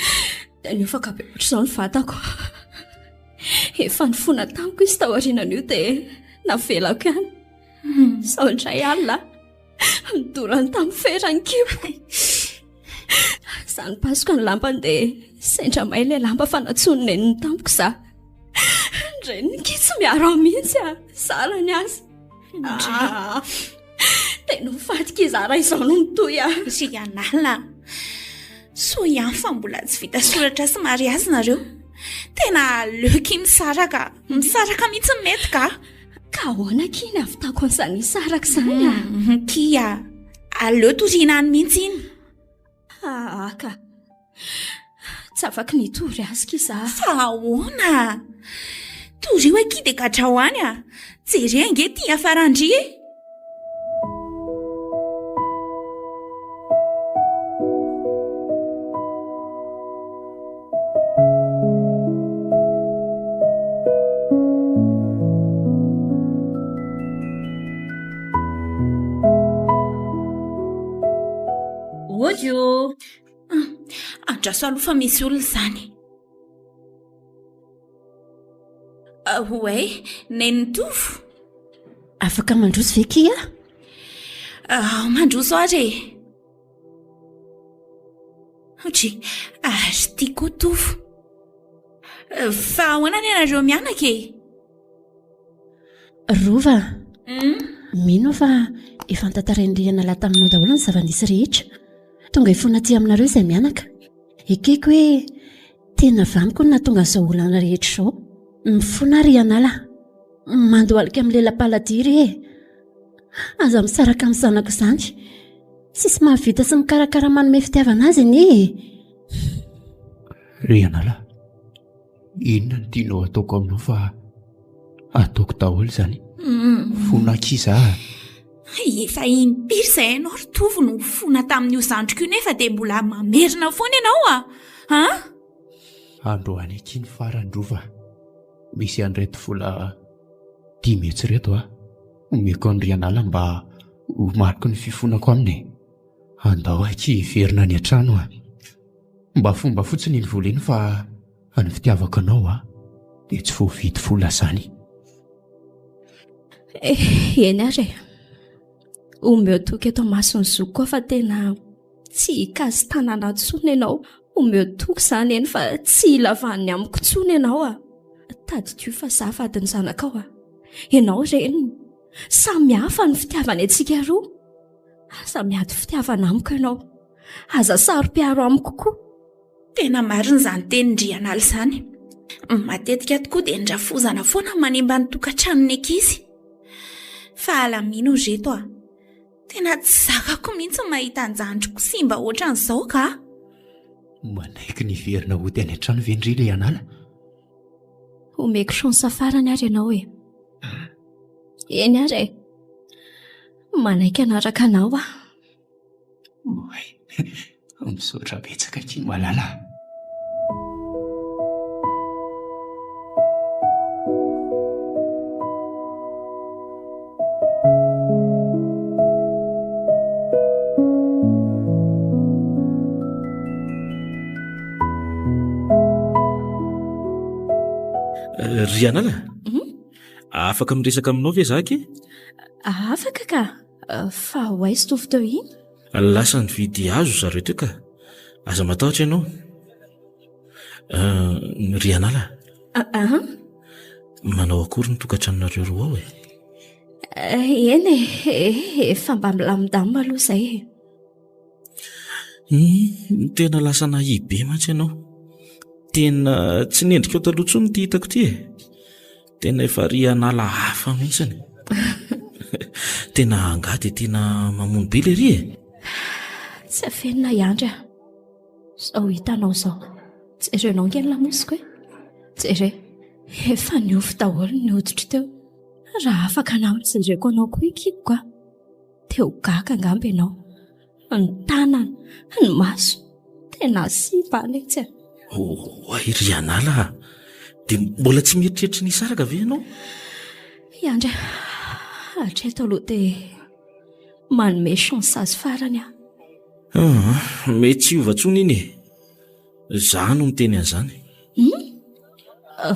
dia niofaka be ohatr'izao ny vatako. Efa nifona tamiko izy tao aorianan'io dia navelako ihany. Sao indray alina nidorany tamin'ny ferany kibo. Izany pasoko ny lampany dia sendra may ilay lamba fanatsonina eny ny tampoko za. Ndreny ny kitsy miaro aho mihitsy zara ny azy. Tena fatika izara izao no mitoy Rianala, so ihany fa mbola tsy vita soratra sy mariazy nareo. Tena aleoky misaraka mihitsy mety ka. Ka ahoana kiny avitako an'izany hisaraka izany kia aleo toriana any mihitsy iny. Ka tsy afaka nitory azy ki za. Fa ahoana? Tory hoe ki dia gadrao any jere ange ty afarandry Bonjour. Andraso aloha fa misy olona izany. Oe, nenitovy. Afaka mandroso ve kia? Mandroso ary. Otry, ary tiako tovy. Fa ahoana ny anareo mianaka e? Rova. Mino fa efa nitantaraindriana laha taminao daholo ny zava-nisy rehetra. Tonga ifona aty aminareo izay mianaka. Ekeko hoe tena vamiko na tonga izao olana rehetra izao. Mifona ary ianala. Mandohalika amin'ny lela-paladiry e. Aza misaraka amin'ny zanako izany. Sisy mahavita sy mikarakara manome fitiavana azy ni. Ry ianala, inona no tianao ataoko aminao fa ataoko daholo izany? Fona kiza. Efa impiry izay ianao ry tovo no fona tamin'io zandriko io nefa dia mbola mamerina foana ianao Andro any aky ny farany rova. Misy an'ireto vola 10 metsy reto omeko an'ry ianala mba ho mariko ny fifonako aminy. Andao aky hiverina ny an-trano mba fomba fotsiny ny vola iny fa ny fitiavako anao dia tsy voavidy vola izany. Eny ary omeo toky eto masony zoko koa fa tena tsy hikazy tanana tsony ianao. Omeo toky izany eny fa tsy ilavan'ny amiko tsony ianao Tadiko fa zafady ny zanakao Ianao reny samy hafa ny fitiavana antsika roa. Aza miady fitiavana amiko ianao. Aza saro-piaro amiko koa. Tena marina izany tenin-dry ianala izany. Matetika tokoa dia ndrafozana foana manimba ny tokantranony ankizy. Fa alamino reto tena tsy zakako mihitsy mahita anjandriko simba ohatran'izao ka. Manaiky ny verina ho teny an-trano vendry ilay ianala. Omeko chance farany ary ianao Eny ary manaiky anaraka anao misaotra betsaka ky malala. Ry anala, afaka miresaka aminao ve zaky? Afaka ka, fa ho aizy tovy teo iny. Lasa nividy azo zareo teo ka. Aza matahotra ianao. Ry anala, manao akory ny tokantranonareo roa ao Eny efa mba milamindamina aloha izay. Tena lasa nahibe mantsy ianao. Tena tsy nendrika taloha tsony ty hitako ty Tena efa ry anala hafa mihitsiny. Tena angady tena mamono be le ry Tsy afenina iandry Zao hitanao zao. Jerenao nge ny lamosiko Jere, efa niofy daholo ny hoditra teo. Raha afaka naminy jereko anao koa ikiko teo gaga angamba ianao. Ny tanana, ny maso, tena sipa anetsy ry anala, dia mbola tsy mieritreritra ny saraka ve ianao? Iandry, hatreto aloha dia manome chance azy farany mety iovatsony iny Zaho no miteny an'izany.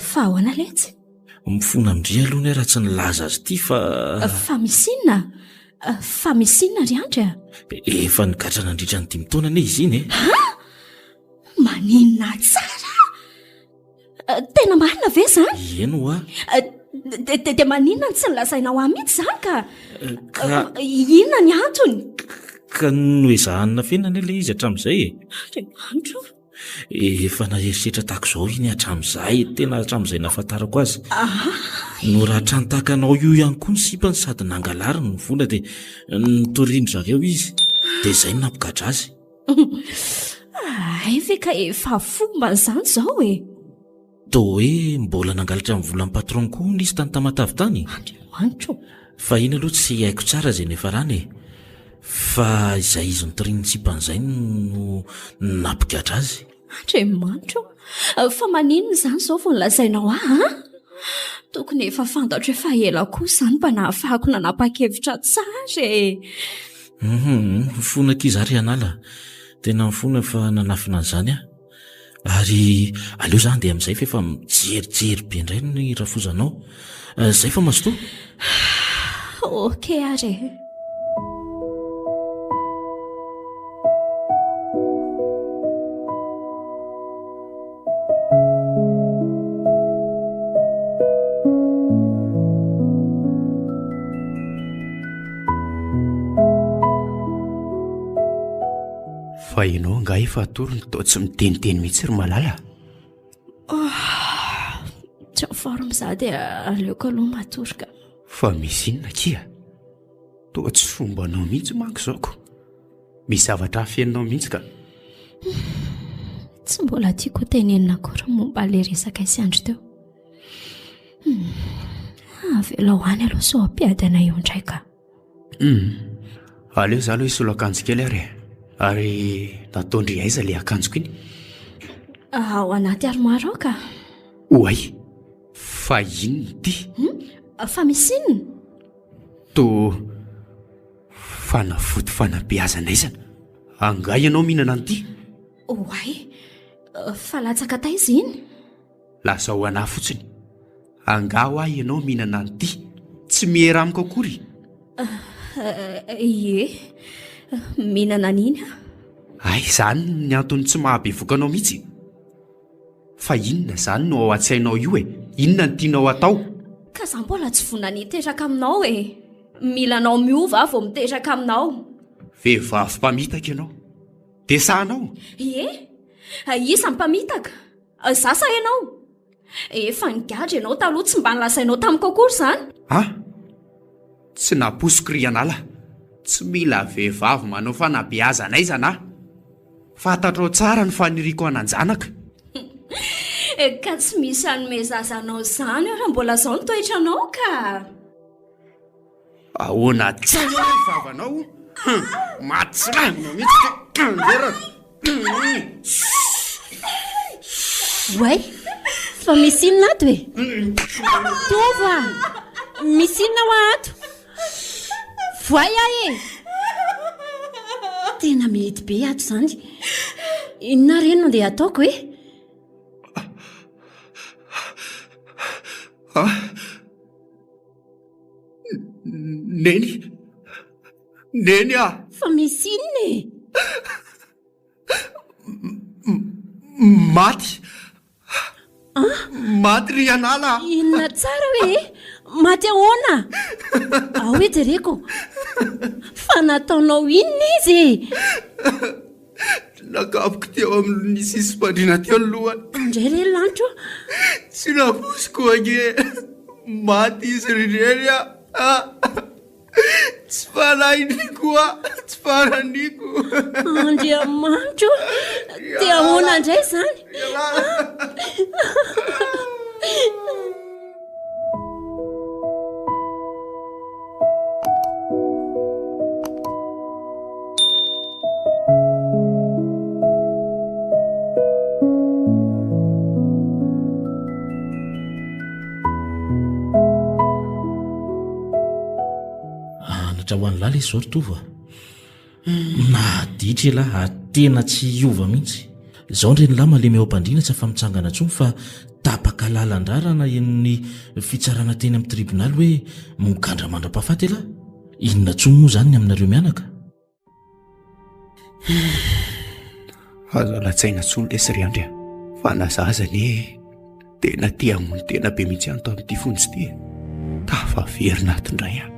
Fa ahoana letsy? Mifona amindry aloha ny raha tsy nilaza azy ity fa misinina? Fa misinina ry Andry efa nigadra nandritra ny 5 taona ne izy iny Maninona tsara? Tena marina ve izany? Eno dia maninona ny tsy nilazainao mihitsy izany ka inona ny antony? Ka noezahanina fenana ilay izy hatramin'izay Andro, efa naherisetra tahaka izao iny hatramin'izay. Tena hatramin'izay nahafantarako azy. No raha trano tahaka anao io ihany koa ny sipany sady nangalary ny vola dia nitorindry zareo izy dia izay no nampigadra azy. Ve ka efa fomba izany izao Toa hoe mbola nangalatra amin'ny volan'ny patron koa nisy tany tamatavy tany. Andro, Fa iny aloha tsy haiko tsara izay nefa rany fa izay izy nitoriny sipan'izay no nampigadra azy. Andriamanitra, fa maninona izany izao vao nilazainao tokony efa fantatra efa ela koa izany mba nahafahako nanapa-kevitra tsara Fona kizary anala, tena mifona fa nanafina an'izany ary aleo zany dia amin'izay fa efa mijerijery be indray ny rafozanao zay fa mazotoa okey ary fa ianao nga efa atorony tao tsy miteniteny mihitsy ry malala tsy faro mizaha dia aleoko aloha matorika fa misy inona kia toa tsy fombanao mihitsy manko zaoko misy zavatra hafenonao mihitsy ka tsy mbola tiako tenenina akory momba le resaka isy andro teo avela hoany aloha so ampiadana eo indraika aleo za aloha isolo akanjo kely ary nataondry aiza le akanjoko iny ao anaty armoire ka oay fa inony ty fa misy inona to fanafody fanabeazana izana anga ianao mihinana an'ity oay fa latsaka taizy iny lasa ho anahy fotsiny anga ho ahy ianao mihinana an'ity tsy mihera amiko akory ie mihinana an'iny ay zany ny antony tsy mahabevokanao mihitsy fa inona zany no ao an-tsainao io inona ny tianao atao ka za mbola tsy vona niteraka aminao milanao miova vao miteraka aminao vehivavy mpamitaka ianao dia sahanao ie isa mpamitaka zasa ianao efa nigadra ianao taloha tsy mba nilasainao tamiko akory zany tsy naposiko ry anala tsy mila vehivavy manao fanabeazana izana fantatrao tsara ny faniriako ananjanaka ka tsy misy anomezazanao zany raha mbola zao nitoetranao ka ahoana tsara vavanao matsirahina mihitsy way fa misy inona ato tova misy inona ho ato voay ahy tena mety be ato zany inona reno ndeha ataoko neny fa misy inona maty ry anala inona tsara maty ahoana ao jereko fa nataonao inona izy nakapoko teo amin'ny sisym-pandriana teo ny lohany andray re lanitro tsy naposiko age maty izy rireny tsy fanahiniako tsy fananiko andriamanitro te ahoana indray zany ho any lala izy zao ritova naditra lahy atena tsy iova mihitsy izao ndreny lahy malemy ao am-pandriana tsy afa mitsangana ntsony fa tapaka lalandrarana enony fitsarana teny amin'ny tribonaly hoe migandra mandra-pahafaty lahy inona tsoa moa zany ny aminareo mianaka azo latsaina tsony lesy ry andry fa nazazany tena ty amony tena be mihitsy any tao amin'ity fonjy ty tafaverina atindray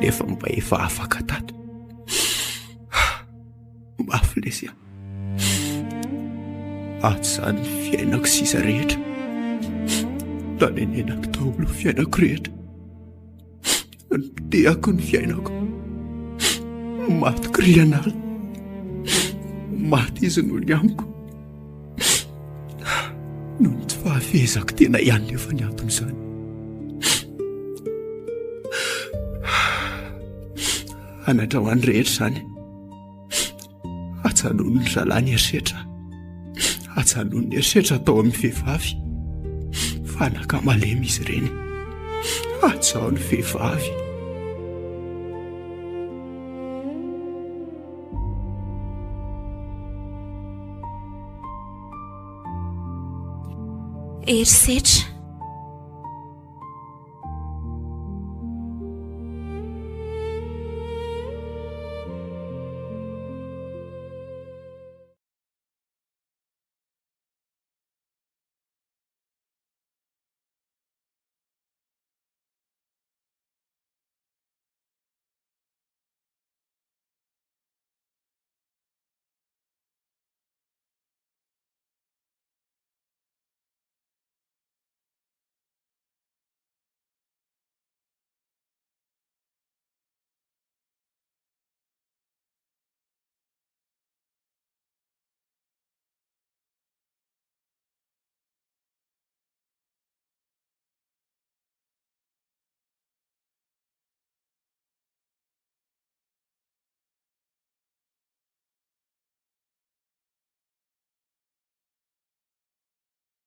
nefa mba efa afaka tato mafy lesy aty zany fiainako sisa rehetra tanenenako taolo fiainako rehetra nyteako ny fiainako matiko ry anala maty izy noho ny amiko noho ny tsy fahafezako tena ihany nefa ny antony izany anadrahoany rehetra zany atsanony ny zalany erisetra atsanony ny erisetra atao amin'ny vehivavy fanaka malemy izy ireny atsao ny vehivavy Herisetra.